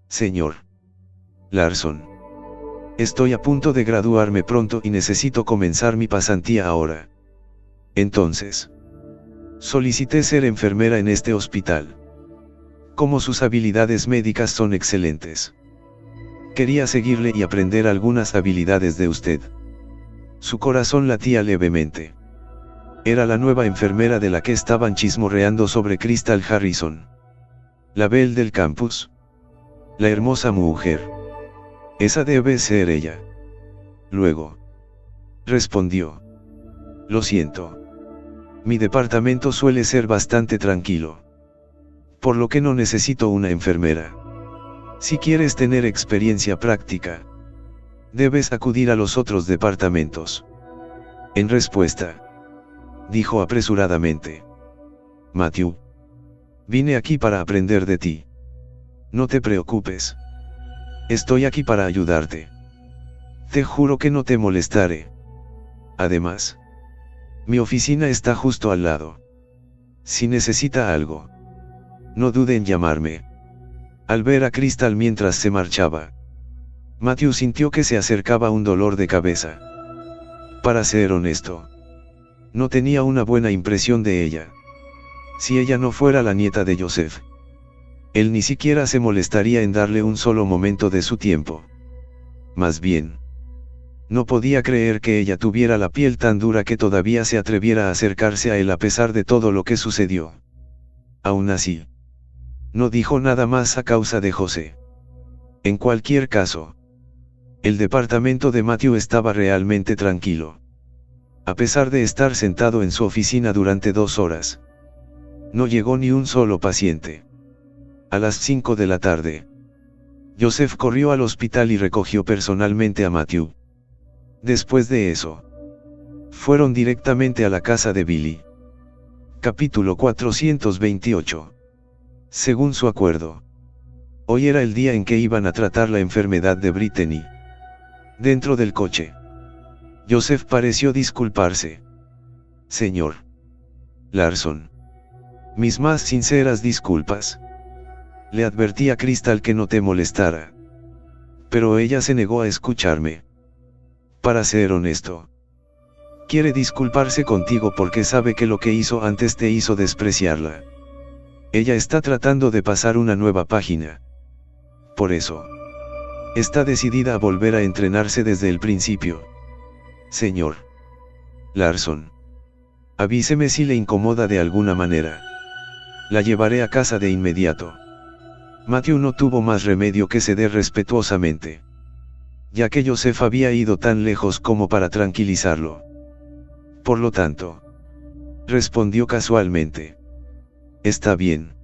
Señor Larson. Estoy a punto de graduarme pronto y necesito comenzar mi pasantía ahora. Entonces, solicité ser enfermera en este hospital. Como sus habilidades médicas son excelentes. Quería seguirle y aprender algunas habilidades de usted. Su corazón latía levemente. Era la nueva enfermera de la que estaban chismorreando sobre Crystal Harrison. La belle del campus. La hermosa mujer. Esa debe ser ella. Luego. Respondió. Lo siento. Mi departamento suele ser bastante tranquilo. Por lo que no necesito una enfermera. Si quieres tener experiencia práctica, debes acudir a los otros departamentos. En respuesta, dijo apresuradamente. Matthew. Vine aquí para aprender de ti. No te preocupes. Estoy aquí para ayudarte. Te juro que no te molestaré. Además, mi oficina está justo al lado. Si necesita algo, no dude en llamarme. Al ver a Crystal mientras se marchaba, Matthew sintió que se acercaba un dolor de cabeza. Para ser honesto, no tenía una buena impresión de ella. Si ella no fuera la nieta de Joseph, él ni siquiera se molestaría en darle un solo momento de su tiempo. Más bien, no podía creer que ella tuviera la piel tan dura que todavía se atreviera a acercarse a él a pesar de todo lo que sucedió. Aún así, no dijo nada más a causa de José. En cualquier caso, el departamento de Matthew estaba realmente tranquilo. A pesar de estar sentado en su oficina durante 2 horas, no llegó ni un solo paciente. A las 5 de la tarde, Joseph corrió al hospital y recogió personalmente a Matthew. Después de eso, fueron directamente a la casa de Billy. Capítulo 428. Según su acuerdo, hoy era el día en que iban a tratar la enfermedad de Brittany. Dentro del coche, Joseph pareció disculparse. Señor Larson, mis más sinceras disculpas. Le advertí a Crystal que no te molestara, pero ella se negó a escucharme. Para ser honesto, quiere disculparse contigo porque sabe que lo que hizo antes te hizo despreciarla. Ella está tratando de pasar una nueva página. Por eso, está decidida a volver a entrenarse desde el principio. Señor Larson, avíseme si le incomoda de alguna manera. La llevaré a casa de inmediato. Matthew no tuvo más remedio que ceder respetuosamente, ya que Joseph había ido tan lejos como para tranquilizarlo. Por lo tanto, respondió casualmente: está bien.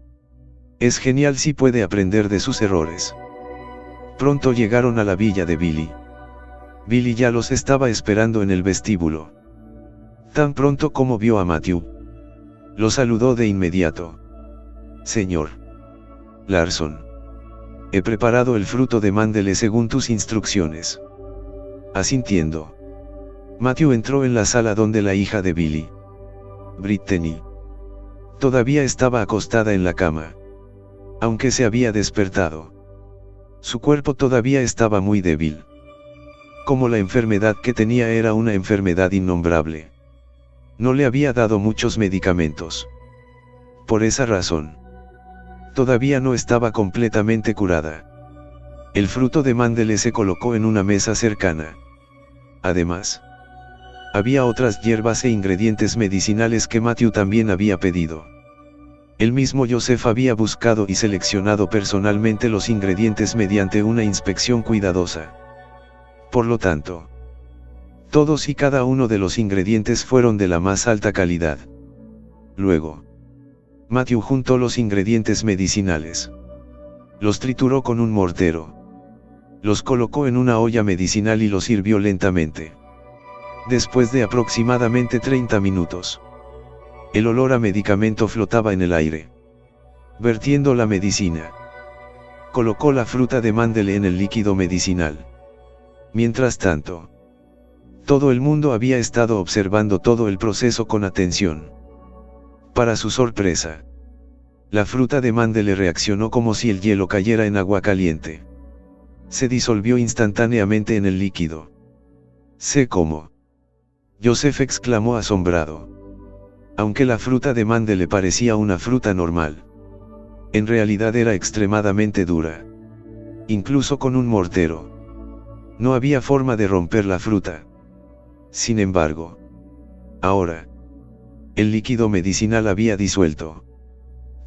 Es genial si puede aprender de sus errores. Pronto llegaron a la villa de Billy. Billy ya los estaba esperando en el vestíbulo. Tan pronto como vio a Matthew, lo saludó de inmediato. Señor Larson, he preparado el fruto de mándele según tus instrucciones. Asintiendo, Matthew entró en la sala donde la hija de Billy, Brittany, todavía estaba acostada en la cama. Aunque se había despertado, su cuerpo todavía estaba muy débil. Como la enfermedad que tenía era una enfermedad innombrable, no le había dado muchos medicamentos. Por esa razón, todavía no estaba completamente curada. El fruto de mándele se colocó en una mesa cercana. Además, había otras hierbas e ingredientes medicinales que Matthew también había pedido. El mismo Joseph había buscado y seleccionado personalmente los ingredientes mediante una inspección cuidadosa. Por lo tanto, todos y cada uno de los ingredientes fueron de la más alta calidad. Luego, Matthew juntó los ingredientes medicinales. Los trituró con un mortero. Los colocó en una olla medicinal y los hirvió lentamente. Después de aproximadamente 30 minutos, el olor a medicamento flotaba en el aire. Vertiendo la medicina, colocó la fruta de mándele en el líquido medicinal. Mientras tanto, todo el mundo había estado observando todo el proceso con atención. Para su sorpresa, la fruta de mándele reaccionó como si el hielo cayera en agua caliente. Se disolvió instantáneamente en el líquido. «Sé cómo», Joseph exclamó asombrado. Aunque la fruta de mándele parecía una fruta normal, en realidad era extremadamente dura. Incluso con un mortero, no había forma de romper la fruta. Sin embargo, ahora, el líquido medicinal había disuelto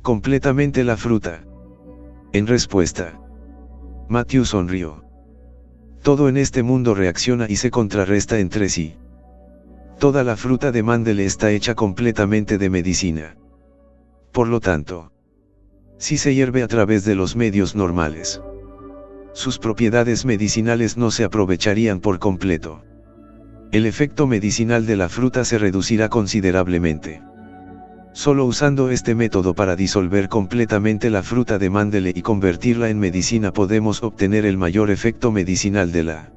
completamente la fruta. En respuesta, Matthew sonrió. Todo en este mundo reacciona y se contrarresta entre sí. Toda la fruta de mándele está hecha completamente de medicina. Por lo tanto, si se hierve a través de los medios normales, sus propiedades medicinales no se aprovecharían por completo. El efecto medicinal de la fruta se reducirá considerablemente. Solo usando este método para disolver completamente la fruta de mándele y convertirla en medicina podemos obtener el mayor efecto medicinal de la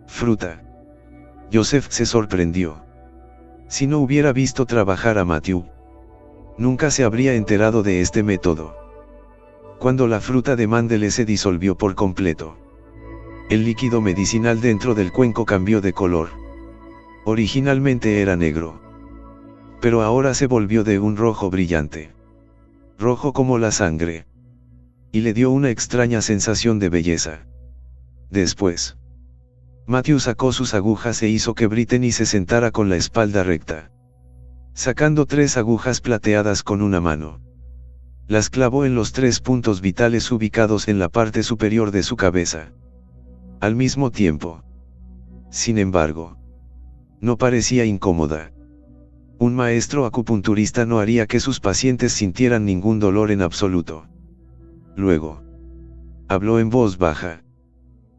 fruta. Joseph se sorprendió. Si no hubiera visto trabajar a Matthew, nunca se habría enterado de este método. Cuando la fruta de mándele se disolvió por completo, el líquido medicinal dentro del cuenco cambió de color. Originalmente era negro, pero ahora se volvió de un rojo brillante, rojo como la sangre, y le dio una extraña sensación de belleza. Después, Matthew sacó sus agujas e hizo que Brittany se sentara con la espalda recta, sacando 3 agujas plateadas con una mano. Las clavó en los 3 puntos vitales ubicados en la parte superior de su cabeza. Al mismo tiempo. Sin embargo, no parecía incómoda. Un maestro acupunturista no haría que sus pacientes sintieran ningún dolor en absoluto. Luego, habló en voz baja.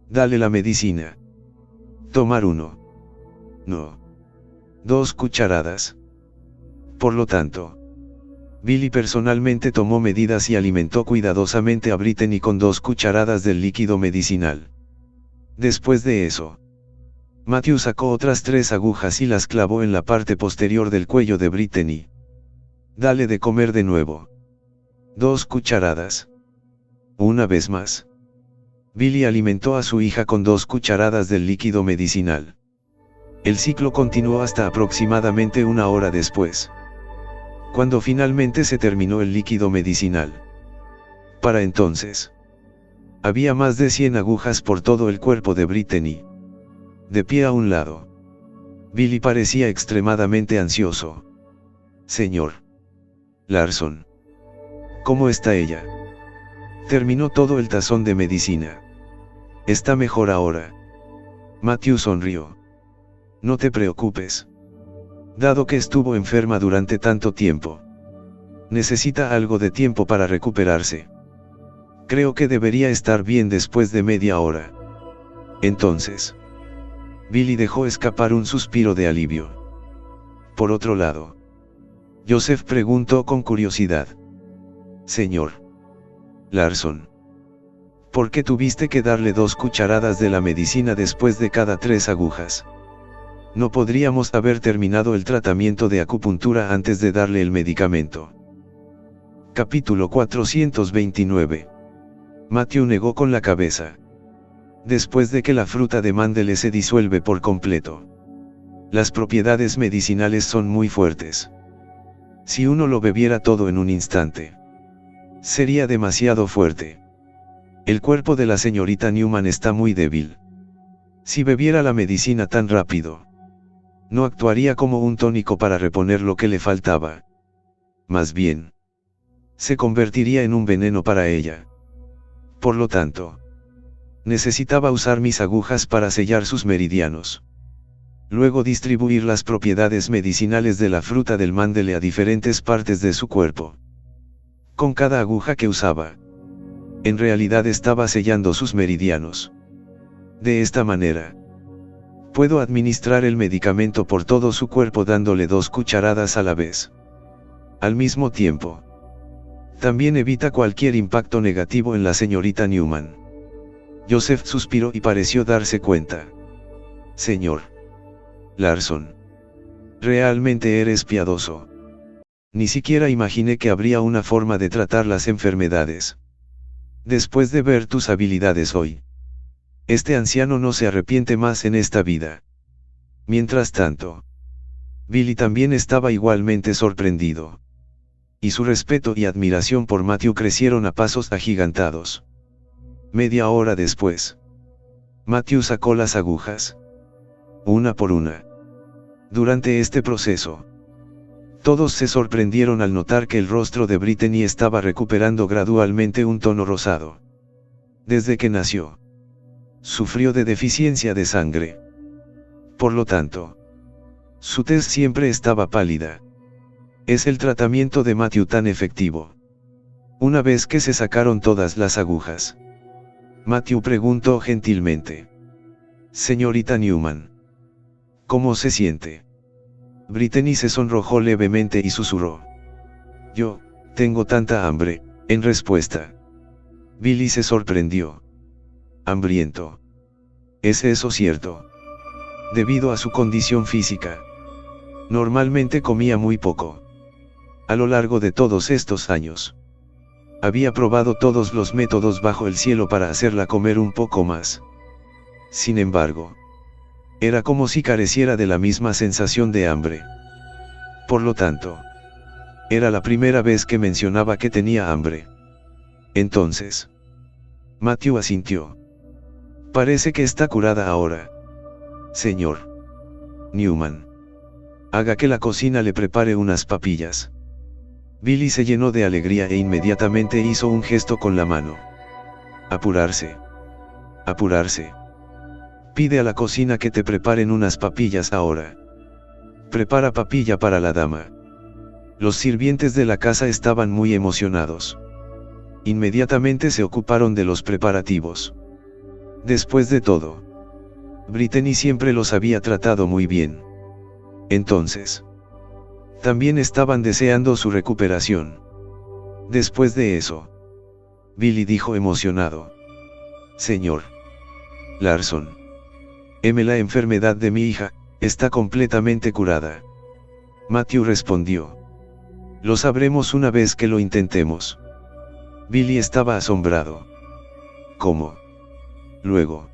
Dale la medicina. Tomar 1. No. 2 cucharadas. Por lo tanto, Billy personalmente tomó medidas y alimentó cuidadosamente a Brittany con 2 cucharadas del líquido medicinal. Después de eso, Matthew sacó otras 3 agujas y las clavó en la parte posterior del cuello de Brittany. Dale de comer de nuevo. 2 cucharadas. Una vez más. Billy alimentó a su hija con 2 cucharadas del líquido medicinal. El ciclo continuó hasta aproximadamente 1 hora después, cuando finalmente se terminó el líquido medicinal. Para entonces, había más de 100 agujas por todo el cuerpo de Brittany. De pie a un lado, Billy parecía extremadamente ansioso. Señor Larson, ¿cómo está ella? Terminó todo el tazón de medicina. Está mejor ahora. Matthew sonrió. No te preocupes. Dado que estuvo enferma durante tanto tiempo, necesita algo de tiempo para recuperarse. Creo que debería estar bien después de media hora. Entonces, Billy dejó escapar un suspiro de alivio. Por otro lado, Joseph preguntó con curiosidad. Señor Larson, ¿por qué tuviste que darle 2 cucharadas de la medicina después de cada 3 agujas? ¿No podríamos haber terminado el tratamiento de acupuntura antes de darle el medicamento? Capítulo 429. Matthew negó con la cabeza. Después de que la fruta de mándele se disuelve por completo, las propiedades medicinales son muy fuertes. Si uno lo bebiera todo en un instante, sería demasiado fuerte. El cuerpo de la señorita Newman está muy débil. Si bebiera la medicina tan rápido, no actuaría como un tónico para reponer lo que le faltaba. Más bien, se convertiría en un veneno para ella. Por lo tanto, necesitaba usar mis agujas para sellar sus meridianos. Luego distribuir las propiedades medicinales de la fruta del mándele a diferentes partes de su cuerpo. Con cada aguja que usaba, en realidad estaba sellando sus meridianos. De esta manera, puedo administrar el medicamento por todo su cuerpo dándole 2 cucharadas a la vez. Al mismo tiempo, también evita cualquier impacto negativo en la señorita Newman. Joseph suspiró y pareció darse cuenta. Señor Larson, realmente eres piadoso. Ni siquiera imaginé que habría una forma de tratar las enfermedades. Después de ver tus habilidades hoy, este anciano no se arrepiente más en esta vida. Mientras tanto, Billy también estaba igualmente sorprendido. Y su respeto y admiración por Matthew crecieron a pasos agigantados. Media hora después, Matthew sacó las agujas, una por una. Durante este proceso, todos se sorprendieron al notar que el rostro de Brittany estaba recuperando gradualmente un tono rosado. Desde que nació, sufrió de deficiencia de sangre. Por lo tanto, su tez siempre estaba pálida. ¿Es el tratamiento de Matthew tan efectivo? Una vez que se sacaron todas las agujas, Matthew preguntó gentilmente. Señorita Newman, ¿cómo se siente? Brittany se sonrojó levemente y susurró. Yo, tengo tanta hambre, en respuesta. Billy se sorprendió. Hambriento. ¿Es eso cierto? Debido a su condición física, normalmente comía muy poco. A lo largo de todos estos años, había probado todos los métodos bajo el cielo para hacerla comer un poco más. Sin embargo, era como si careciera de la misma sensación de hambre. Por lo tanto, era la primera vez que mencionaba que tenía hambre. Entonces, Matthew asintió. Parece que está curada ahora. Señor Newman, haga que la cocina le prepare unas papillas. Billy se llenó de alegría e inmediatamente hizo un gesto con la mano. Apurarse. Apurarse. Pide a la cocina que te preparen unas papillas ahora. Prepara papilla para la dama. Los sirvientes de la casa estaban muy emocionados. Inmediatamente se ocuparon de los preparativos. Después de todo, Brittany siempre los había tratado muy bien. Entonces, también estaban deseando su recuperación. Después de eso, Billy dijo emocionado: Señor Larson, la enfermedad de mi hija está completamente curada. Matthew respondió: lo sabremos una vez que lo intentemos. Billy estaba asombrado. ¿Cómo? Luego,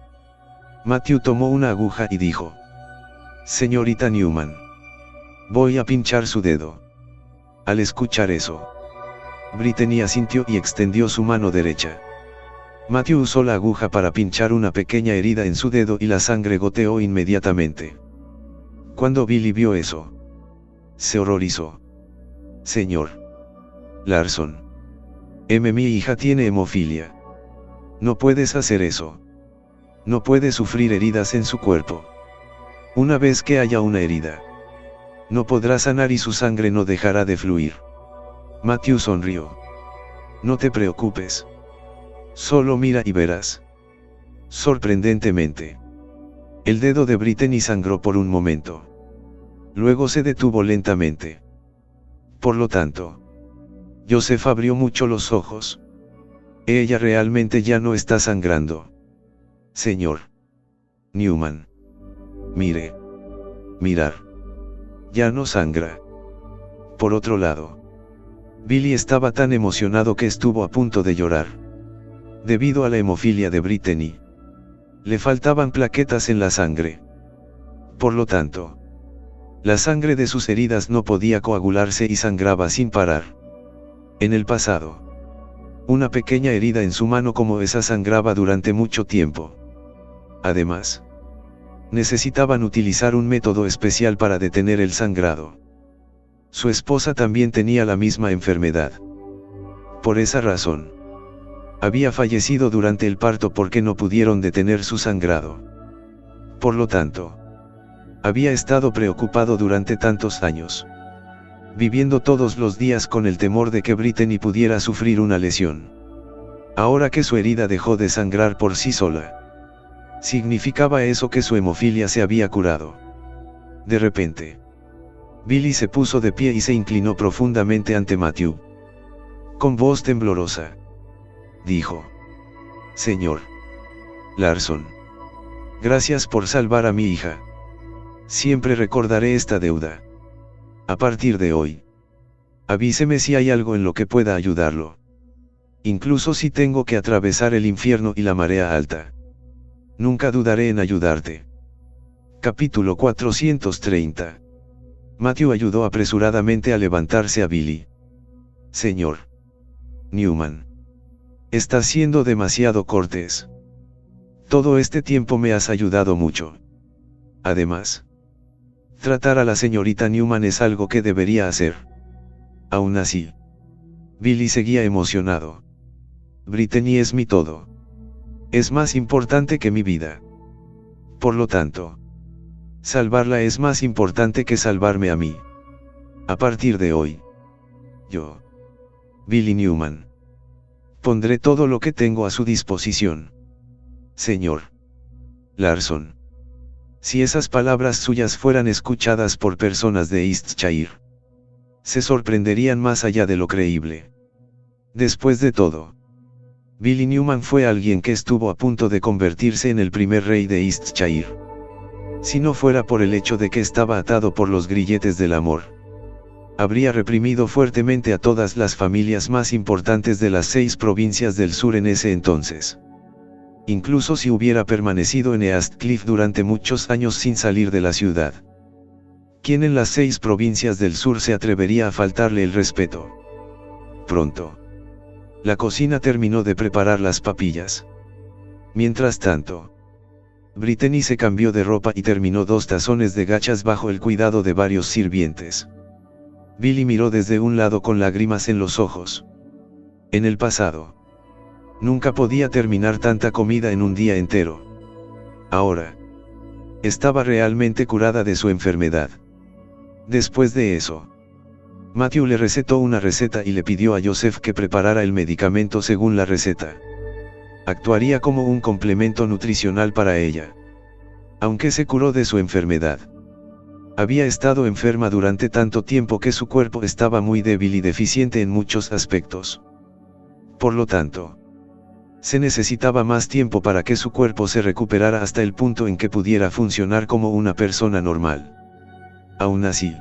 Matthew tomó una aguja y dijo: Señorita Newman, voy a pinchar su dedo. Al escuchar eso, Brittany asintió y extendió su mano derecha. Matthew usó la aguja para pinchar una pequeña herida en su dedo y la sangre goteó inmediatamente. Cuando Billy vio eso, se horrorizó. Señor Larson, mi hija tiene hemofilia. No puedes hacer eso. No puede sufrir heridas en su cuerpo. Una vez que haya una herida, no podrá sanar y su sangre no dejará de fluir. Matthew sonrió. No te preocupes. Solo mira y verás. Sorprendentemente, el dedo de Brittany sangró por un momento. Luego se detuvo lentamente. Por lo tanto, Joseph abrió mucho los ojos. Ella realmente ya no está sangrando. Señor Newman. Mire. Mirar. Ya no sangra. Por otro lado, Billy estaba tan emocionado que estuvo a punto de llorar. Debido a la hemofilia de Brittany, le faltaban plaquetas en la sangre. Por lo tanto, la sangre de sus heridas no podía coagularse y sangraba sin parar. En el pasado, una pequeña herida en su mano como esa sangraba durante mucho tiempo. Además, necesitaban utilizar un método especial para detener el sangrado. Su esposa también tenía la misma enfermedad. Por esa razón, había fallecido durante el parto porque no pudieron detener su sangrado. Por lo tanto, había estado preocupado durante tantos años, viviendo todos los días con el temor de que Brittany pudiera sufrir una lesión. Ahora que su herida dejó de sangrar por sí sola, significaba eso que su hemofilia se había curado. De repente, Billy se puso de pie y se inclinó profundamente ante Matthew. Con voz temblorosa, dijo: Señor Larson, gracias por salvar a mi hija. Siempre recordaré esta deuda. A partir de hoy, avíseme si hay algo en lo que pueda ayudarlo. Incluso si tengo que atravesar el infierno y la marea alta. Nunca dudaré en ayudarte. Capítulo 430. Matthew ayudó apresuradamente a levantarse a Billy. Señor Newman, estás siendo demasiado cortés. Todo este tiempo me has ayudado mucho. Además, tratar a la señorita Newman es algo que debería hacer. Aún así, Billy seguía emocionado. Brittany es mi todo. Es más importante que mi vida. Por lo tanto, salvarla es más importante que salvarme a mí. A partir de hoy, yo, Billy Newman, pondré todo lo que tengo a su disposición. Señor Larson, si esas palabras suyas fueran escuchadas por personas de Eastshire, se sorprenderían más allá de lo creíble. Después de todo, Billy Newman fue alguien que estuvo a punto de convertirse en el primer rey de Eastshire. Si no fuera por el hecho de que estaba atado por los grilletes del amor, habría reprimido fuertemente a todas las familias más importantes de las 6 provincias del sur en ese entonces. Incluso si hubiera permanecido en Eastcliff durante muchos años sin salir de la ciudad. ¿Quién en las 6 provincias del sur se atrevería a faltarle el respeto? Pronto, la cocina terminó de preparar las papillas. Mientras tanto, Brittany se cambió de ropa y terminó 2 tazones de gachas bajo el cuidado de varios sirvientes. Billy miró desde un lado con lágrimas en los ojos. En el pasado. Nunca podía terminar tanta comida en un día entero. Ahora. Estaba realmente curada de su enfermedad. Después de eso, Matthew le recetó una receta y le pidió a Joseph que preparara el medicamento según la receta. Actuaría como un complemento nutricional para ella. Aunque se curó de su enfermedad, había estado enferma durante tanto tiempo que su cuerpo estaba muy débil y deficiente en muchos aspectos. Por lo tanto, se necesitaba más tiempo para que su cuerpo se recuperara hasta el punto en que pudiera funcionar como una persona normal. Aún así,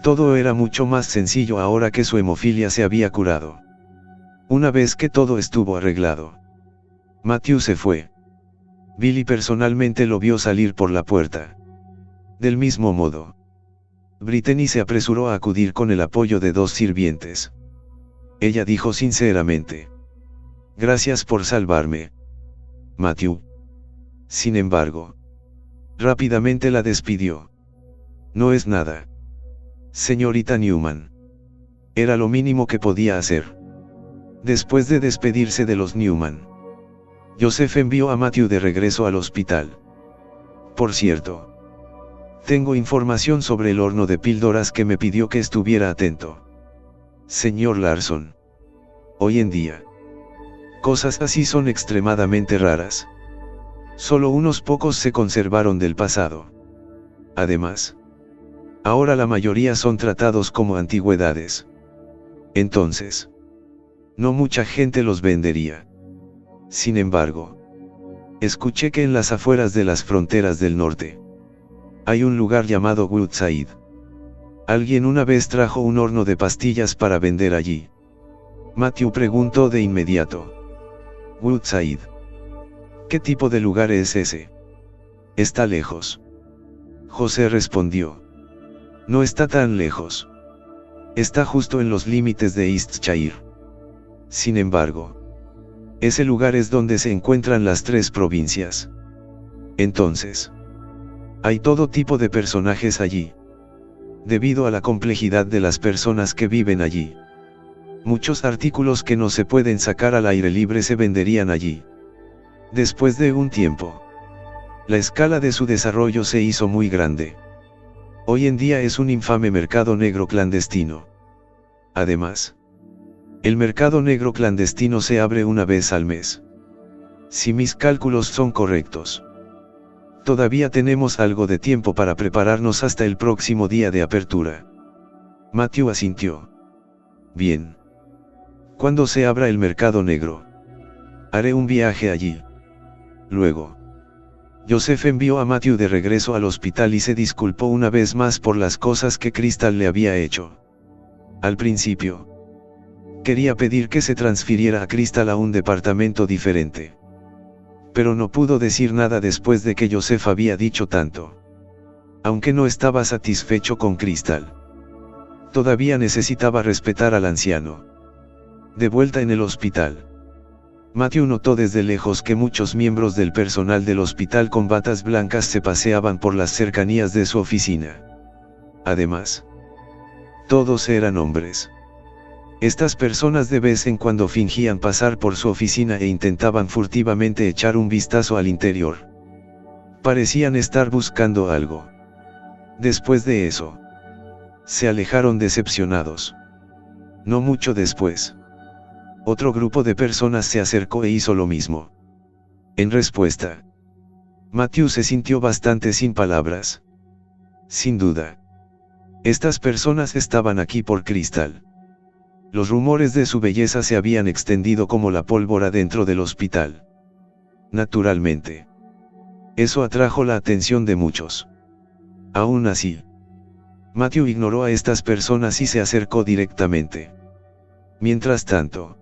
todo era mucho más sencillo ahora que su hemofilia se había curado. Una vez que todo estuvo arreglado, Matthew se fue. Billy personalmente lo vio salir por la puerta. Del mismo modo, Brittany se apresuró a acudir con el apoyo de 2 sirvientes. Ella dijo sinceramente: «Gracias por salvarme, Matthew». Sin embargo, rápidamente la despidió. «No es nada, señorita Newman». Era lo mínimo que podía hacer. Después de despedirse de los Newman, Joseph envió a Matthew de regreso al hospital. «Por cierto, tengo información sobre el horno de píldoras que me pidió que estuviera atento. Señor Larson. Hoy en día, cosas así son extremadamente raras. Solo unos pocos se conservaron del pasado. Además, ahora la mayoría son tratados como antigüedades. Entonces, no mucha gente los vendería. Sin embargo, escuché que en las afueras de las fronteras del norte, hay un lugar llamado Woodside. Alguien una vez trajo un horno de pastillas para vender allí». Matthew preguntó de inmediato: «Woodside. ¿Qué tipo de lugar es ese? ¿Está lejos?». José respondió: «No está tan lejos. Está justo en los límites de Eastshire. Sin embargo, ese lugar es donde se encuentran las 3 provincias. Entonces, hay todo tipo de personajes allí. Debido a la complejidad de las personas que viven allí, muchos artículos que no se pueden sacar al aire libre se venderían allí. Después de un tiempo, la escala de su desarrollo se hizo muy grande. Hoy en día es un infame mercado negro clandestino. Además, el mercado negro clandestino se abre una vez al mes. Si mis cálculos son correctos, todavía tenemos algo de tiempo para prepararnos hasta el próximo día de apertura». Matthew asintió. «Bien. Cuando se abra el mercado negro, haré un viaje allí». Luego, Joseph envió a Matthew de regreso al hospital y se disculpó una vez más por las cosas que Crystal le había hecho. Al principio, quería pedir que se transfiriera a Crystal a un departamento diferente. Pero no pudo decir nada después de que Joseph había dicho tanto. Aunque no estaba satisfecho con Crystal, todavía necesitaba respetar al anciano. De vuelta en el hospital, Matthew notó desde lejos que muchos miembros del personal del hospital con batas blancas se paseaban por las cercanías de su oficina. Además, todos eran hombres. Estas personas de vez en cuando fingían pasar por su oficina e intentaban furtivamente echar un vistazo al interior. Parecían estar buscando algo. Después de eso, se alejaron decepcionados. No mucho después, otro grupo de personas se acercó e hizo lo mismo. En respuesta, Matthew se sintió bastante sin palabras. Sin duda, estas personas estaban aquí por Crystal. Los rumores de su belleza se habían extendido como la pólvora dentro del hospital. Naturalmente, eso atrajo la atención de muchos. Aún así, Matthew ignoró a estas personas y se acercó directamente. Mientras tanto,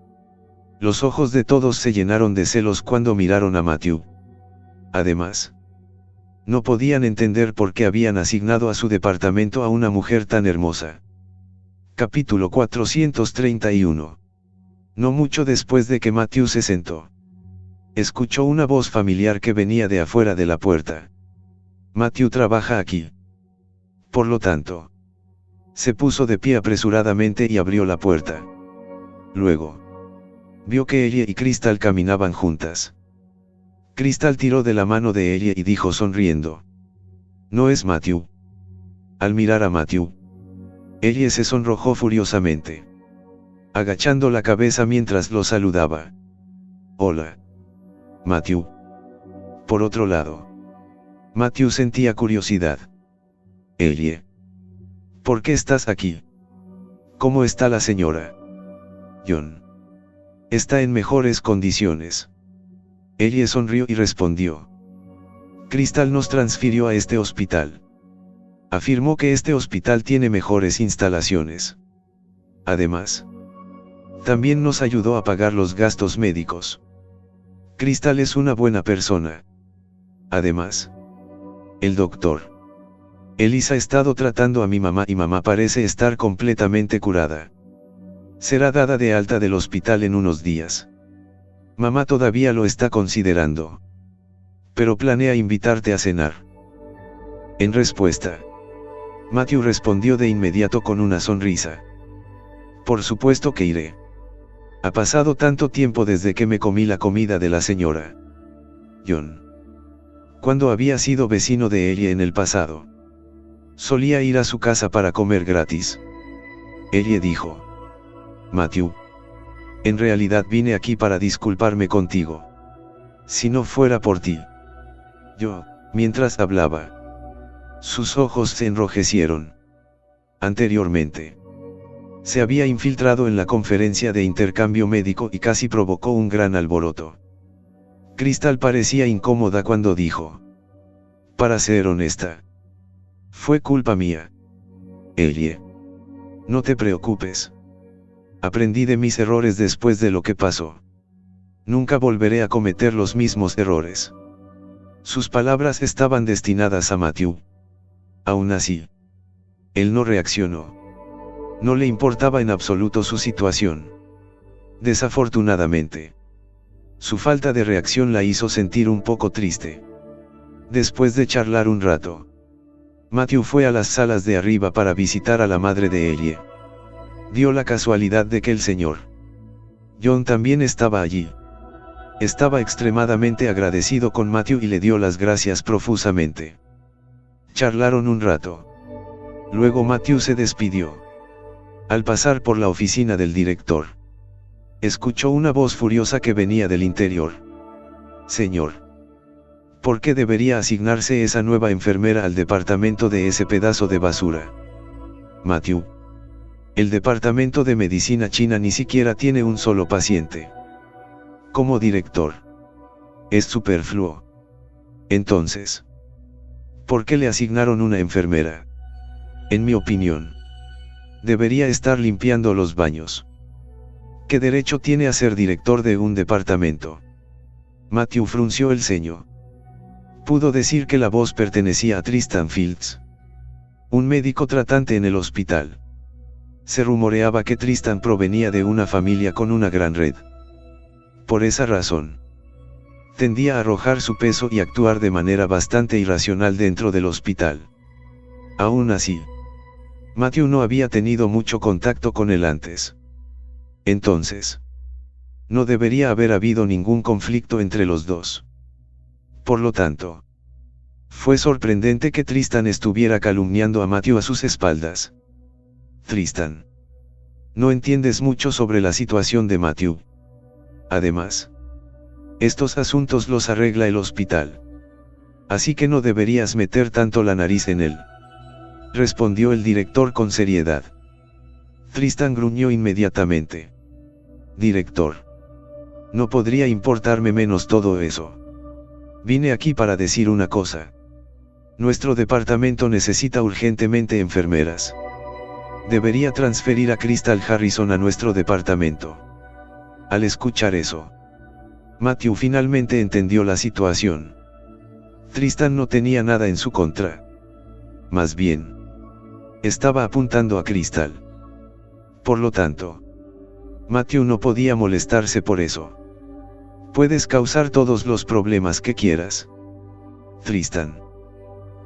los ojos de todos se llenaron de celos cuando miraron a Matthew. Además, no podían entender por qué habían asignado a su departamento a una mujer tan hermosa. Capítulo 431. No mucho después de que Matthew se sentó, escuchó una voz familiar que venía de afuera de la puerta. «Matthew trabaja aquí. Por lo tanto, Se puso de pie apresuradamente y abrió la puerta. Luego, vio que ella y Crystal caminaban juntas. Crystal tiró de la mano de ella y dijo sonriendo: «¿No es Matthew?». Al mirar a Matthew, ella se sonrojó furiosamente, agachando la cabeza mientras lo saludaba. «Hola, Matthew». Por otro lado, Matthew sentía curiosidad. «Ellie, ¿por qué estás aquí? ¿Cómo está la señora John?». «Está en mejores condiciones». Ellie sonrió y respondió: «Crystal nos transfirió a este hospital. Afirmó que este hospital tiene mejores instalaciones. Además, también nos ayudó a pagar los gastos médicos. Crystal es una buena persona. Además, el doctor Ellis ha estado tratando a mi mamá y mamá parece estar completamente curada. Será dada de alta del hospital en unos días. Mamá todavía lo está considerando, pero planea invitarte a cenar». En respuesta, Matthew respondió de inmediato con una sonrisa: «Por supuesto que iré. Ha pasado tanto tiempo desde que me comí la comida de la señora John. Cuando había sido vecino de ella en el pasado, solía ir a su casa para comer gratis». Ella dijo: «Matthew, en realidad vine aquí para disculparme contigo. Si no fuera por ti, yo». Mientras hablaba, sus ojos se enrojecieron. Anteriormente, se había infiltrado en la conferencia de intercambio médico y casi provocó un gran alboroto. Crystal parecía incómoda cuando dijo: «Para ser honesta, fue culpa mía. Ellie, no te preocupes. Aprendí de mis errores después de lo que pasó. Nunca volveré a cometer los mismos errores». Sus palabras estaban destinadas a Matthew. Aún así, él no reaccionó. No le importaba en absoluto su situación. Desafortunadamente, su falta de reacción la hizo sentir un poco triste. Después de charlar un rato, Matthew fue a las salas de arriba para visitar a la madre de Ellie. Dio la casualidad de que el señor John también estaba allí. Estaba extremadamente agradecido con Matthew y le dio las gracias profusamente. Charlaron un rato. Luego Matthew se despidió. Al pasar por la oficina del director, escuchó una voz furiosa que venía del interior. «Señor, ¿por qué debería asignarse esa nueva enfermera al departamento de ese pedazo de basura? Matthew, el departamento de medicina china ni siquiera tiene un solo paciente. Como director, es superfluo. Entonces, ¿por qué le asignaron una enfermera? En mi opinión, debería estar limpiando los baños. ¿Qué derecho tiene a ser director de un departamento?». Matthew frunció el ceño. Pudo decir que la voz pertenecía a Tristan Fields, un médico tratante en el hospital. Se rumoreaba que Tristan provenía de una familia con una gran red. Por esa razón, tendía a arrojar su peso y actuar de manera bastante irracional dentro del hospital. Aún así, Matthew no había tenido mucho contacto con él antes. Entonces, no debería haber habido ningún conflicto entre los dos. Por lo tanto, fue sorprendente que Tristan estuviera calumniando a Matthew a sus espaldas. «Tristan, no entiendes mucho sobre la situación de Matthew. Además, estos asuntos los arregla el hospital. Así que no deberías meter tanto la nariz en él», respondió el director con seriedad. Tristan gruñó inmediatamente. «Director, no podría importarme menos todo eso. Vine aquí para decir una cosa. Nuestro departamento necesita urgentemente enfermeras. Debería transferir a Crystal Harrison a nuestro departamento». Al escuchar eso, Matthew finalmente entendió la situación. Tristan no tenía nada en su contra. Más bien, estaba apuntando a Crystal. Por lo tanto, Matthew no podía molestarse por eso. «Puedes causar todos los problemas que quieras, Tristan.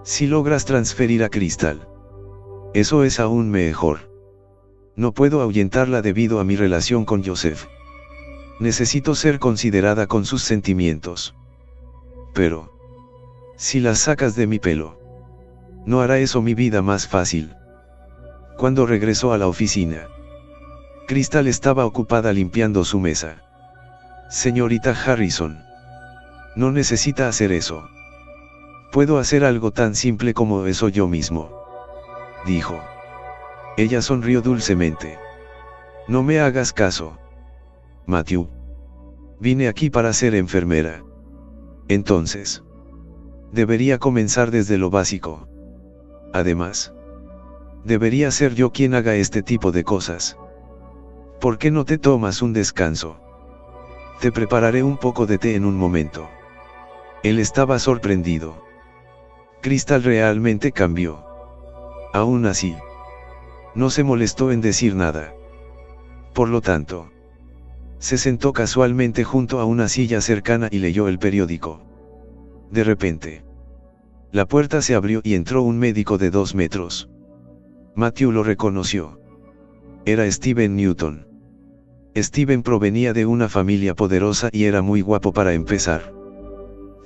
Si logras transferir a Crystal, Eso es aún mejor. No puedo ahuyentarla debido a mi relación con Joseph. Necesito ser considerada con sus sentimientos. Pero, si las sacas de mi pelo, no hará eso mi vida más fácil. Cuando regresó a la oficina, Crystal estaba ocupada limpiando su mesa. Señorita Harrison, no necesita hacer eso. Puedo hacer algo tan simple como eso yo mismo, dijo. Ella sonrió dulcemente. No me hagas caso, Matthew. Vine aquí para ser enfermera. Entonces, debería comenzar desde lo básico. Además, debería ser yo quien haga este tipo de cosas. ¿Por qué no te tomas un descanso? Te prepararé un poco de té en un momento. Él estaba sorprendido. Crystal realmente cambió. Aún así, no se molestó en decir nada. Por lo tanto, se sentó casualmente junto a una silla cercana y leyó el periódico. De repente, la puerta se abrió y entró un médico de 2 metros. Matthew lo reconoció. Era Steven Newton. Steven provenía de una familia poderosa y era muy guapo para empezar.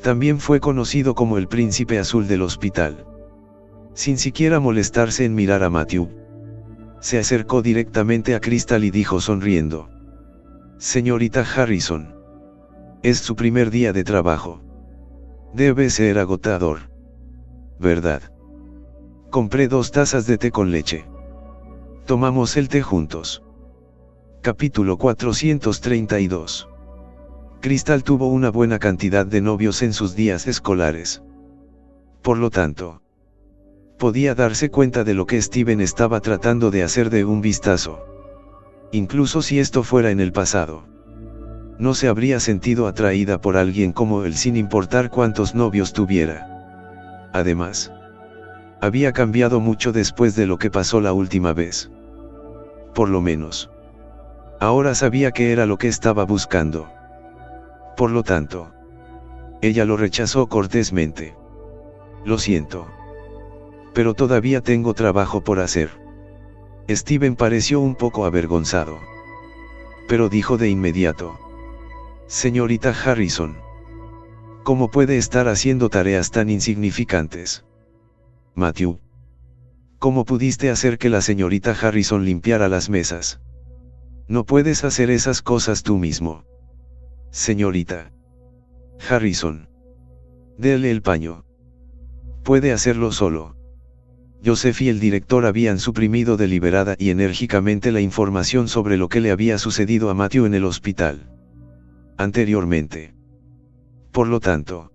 También fue conocido como el príncipe azul del hospital. Sin siquiera molestarse en mirar a Matthew, se acercó directamente a Crystal y dijo sonriendo: Señorita Harrison, es su primer día de trabajo. Debe ser agotador, ¿verdad? Compré 2 tazas de té con leche. Tomamos el té juntos. Capítulo 432. Crystal tuvo una buena cantidad de novios en sus días escolares. Por lo tanto, podía darse cuenta de lo que Steven estaba tratando de hacer de un vistazo. Incluso si esto fuera en el pasado, no se habría sentido atraída por alguien como él sin importar cuántos novios tuviera. Además, había cambiado mucho después de lo que pasó la última vez. Por lo menos, ahora sabía qué era lo que estaba buscando. Por lo tanto, ella lo rechazó cortésmente. Lo siento, pero todavía tengo trabajo por hacer. Steven pareció un poco avergonzado, pero dijo de inmediato: Señorita Harrison, ¿cómo puede estar haciendo tareas tan insignificantes? Matthew, ¿cómo pudiste hacer que la señorita Harrison limpiara las mesas? No puedes hacer esas cosas tú mismo. Señorita Harrison, dele el paño. Puede hacerlo solo. Joseph y el director habían suprimido deliberada y enérgicamente la información sobre lo que le había sucedido a Matthew en el hospital anteriormente. Por lo tanto,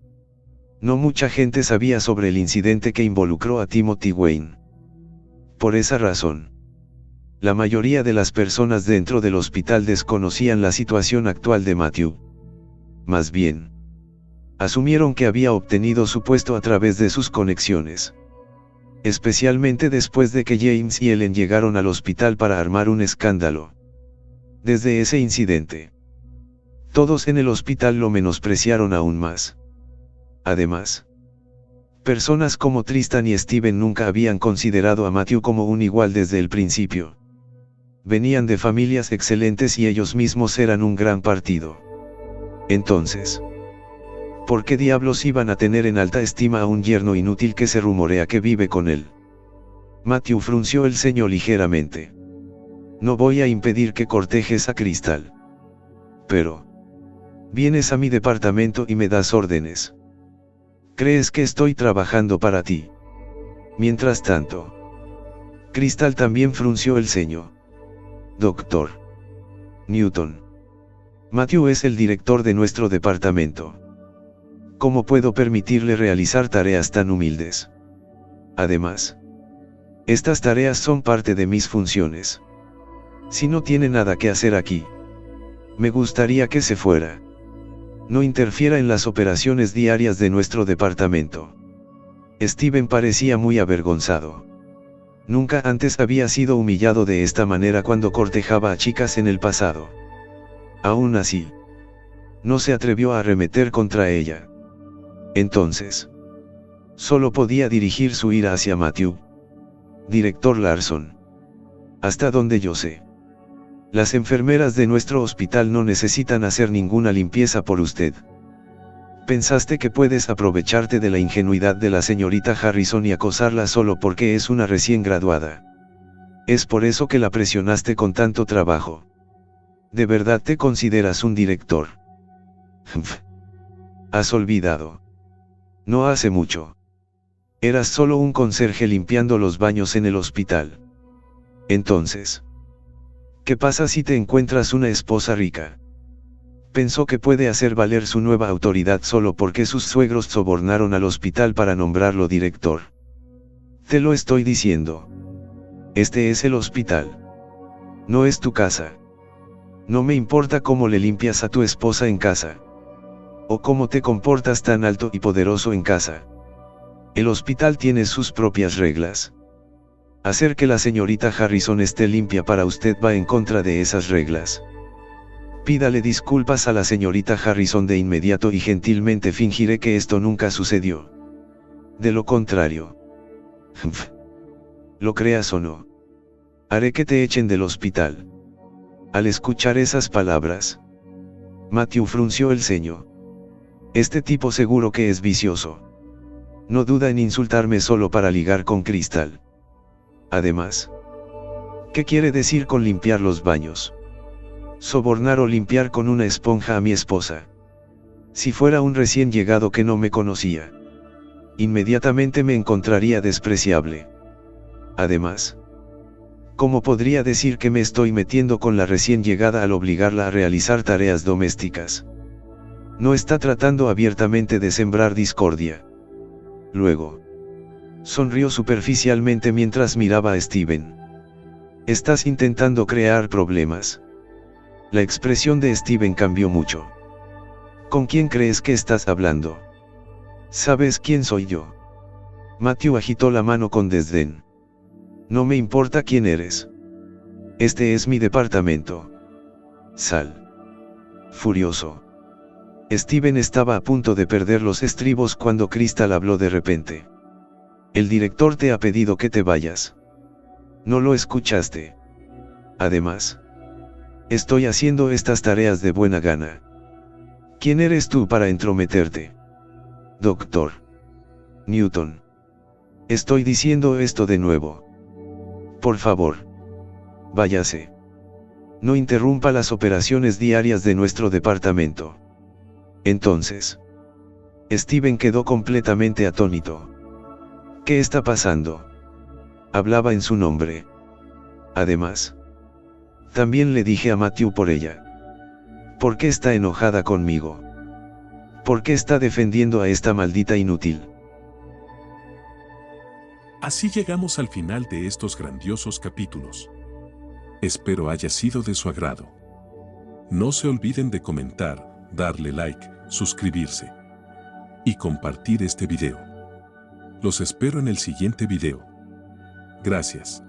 no mucha gente sabía sobre el incidente que involucró a Timothy Wayne. Por esa razón, la mayoría de las personas dentro del hospital desconocían la situación actual de Matthew. Más bien, asumieron que había obtenido su puesto a través de sus conexiones. Especialmente después de que James y Ellen llegaron al hospital para armar un escándalo. Desde ese incidente, todos en el hospital lo menospreciaron aún más. Además, personas como Tristan y Steven nunca habían considerado a Matthew como un igual desde el principio. Venían de familias excelentes y ellos mismos eran un gran partido. Entonces, ¿por qué diablos iban a tener en alta estima a un yerno inútil que se rumorea que vive con él? Matthew frunció el ceño ligeramente. No voy a impedir que cortejes a Crystal. Pero, vienes a mi departamento y me das órdenes. ¿Crees que estoy trabajando para ti? Mientras tanto, Crystal también frunció el ceño. Doctor Newton, Matthew es el director de nuestro departamento. ¿Cómo puedo permitirle realizar tareas tan humildes? Además, estas tareas son parte de mis funciones. Si no tiene nada que hacer aquí, me gustaría que se fuera. No interfiera en las operaciones diarias de nuestro departamento. Steven parecía muy avergonzado. Nunca antes había sido humillado de esta manera cuando cortejaba a chicas en el pasado. Aún así, no se atrevió a arremeter contra ella. Entonces, solo podía dirigir su ira hacia Matthew. Director Larson. Hasta donde yo sé. Las enfermeras de nuestro hospital no necesitan hacer ninguna limpieza por usted. ¿Pensaste que puedes aprovecharte de la ingenuidad de la señorita Harrison y acosarla solo porque es una recién graduada? Es por eso que la presionaste con tanto trabajo. ¿De verdad te consideras un director? Has olvidado. No hace mucho. Eras solo un conserje limpiando los baños en el hospital. Entonces, ¿qué pasa si te encuentras una esposa rica? Pensó que puede hacer valer su nueva autoridad solo porque sus suegros sobornaron al hospital para nombrarlo director. Te lo estoy diciendo. Este es el hospital. No es tu casa. No me importa cómo le limpias a tu esposa en casa. O cómo te comportas tan alto y poderoso en casa. El hospital tiene sus propias reglas. Hacer que la señorita Harrison esté limpia para usted va en contra de esas reglas. Pídale disculpas a la señorita Harrison de inmediato y gentilmente fingiré que esto nunca sucedió. De lo contrario, lo creas o no, haré que te echen del hospital. Al escuchar esas palabras, Matthew frunció el ceño. Este tipo seguro que es vicioso. No duda en insultarme solo para ligar con Crystal. Además, ¿qué quiere decir con limpiar los baños? Sobornar o limpiar con una esponja a mi esposa. Si fuera un recién llegado que no me conocía, inmediatamente me encontraría despreciable. Además, ¿cómo podría decir que me estoy metiendo con la recién llegada al obligarla a realizar tareas domésticas? No está tratando abiertamente de sembrar discordia. Luego, sonrió superficialmente mientras miraba a Steven. ¿Estás intentando crear problemas? La expresión de Steven cambió mucho. ¿Con quién crees que estás hablando? ¿Sabes quién soy yo? Matthew agitó la mano con desdén. No me importa quién eres. Este es mi departamento. Sal. Furioso. Steven estaba a punto de perder los estribos cuando Crystal habló de repente. El director te ha pedido que te vayas. No lo escuchaste. Además, estoy haciendo estas tareas de buena gana. ¿Quién eres tú para entrometerte? Doctor Newton. Estoy diciendo esto de nuevo. Por favor, váyase. No interrumpa las operaciones diarias de nuestro departamento. Entonces, Steven quedó completamente atónito. ¿Qué está pasando? Hablaba en su nombre. Además, también le dije a Matthew por ella. ¿Por qué está enojada conmigo? ¿Por qué está defendiendo a esta maldita inútil? Así llegamos al final de estos grandiosos capítulos. Espero haya sido de su agrado. No se olviden de comentar, darle like, suscribirse y compartir este video. Los espero en el siguiente video. Gracias.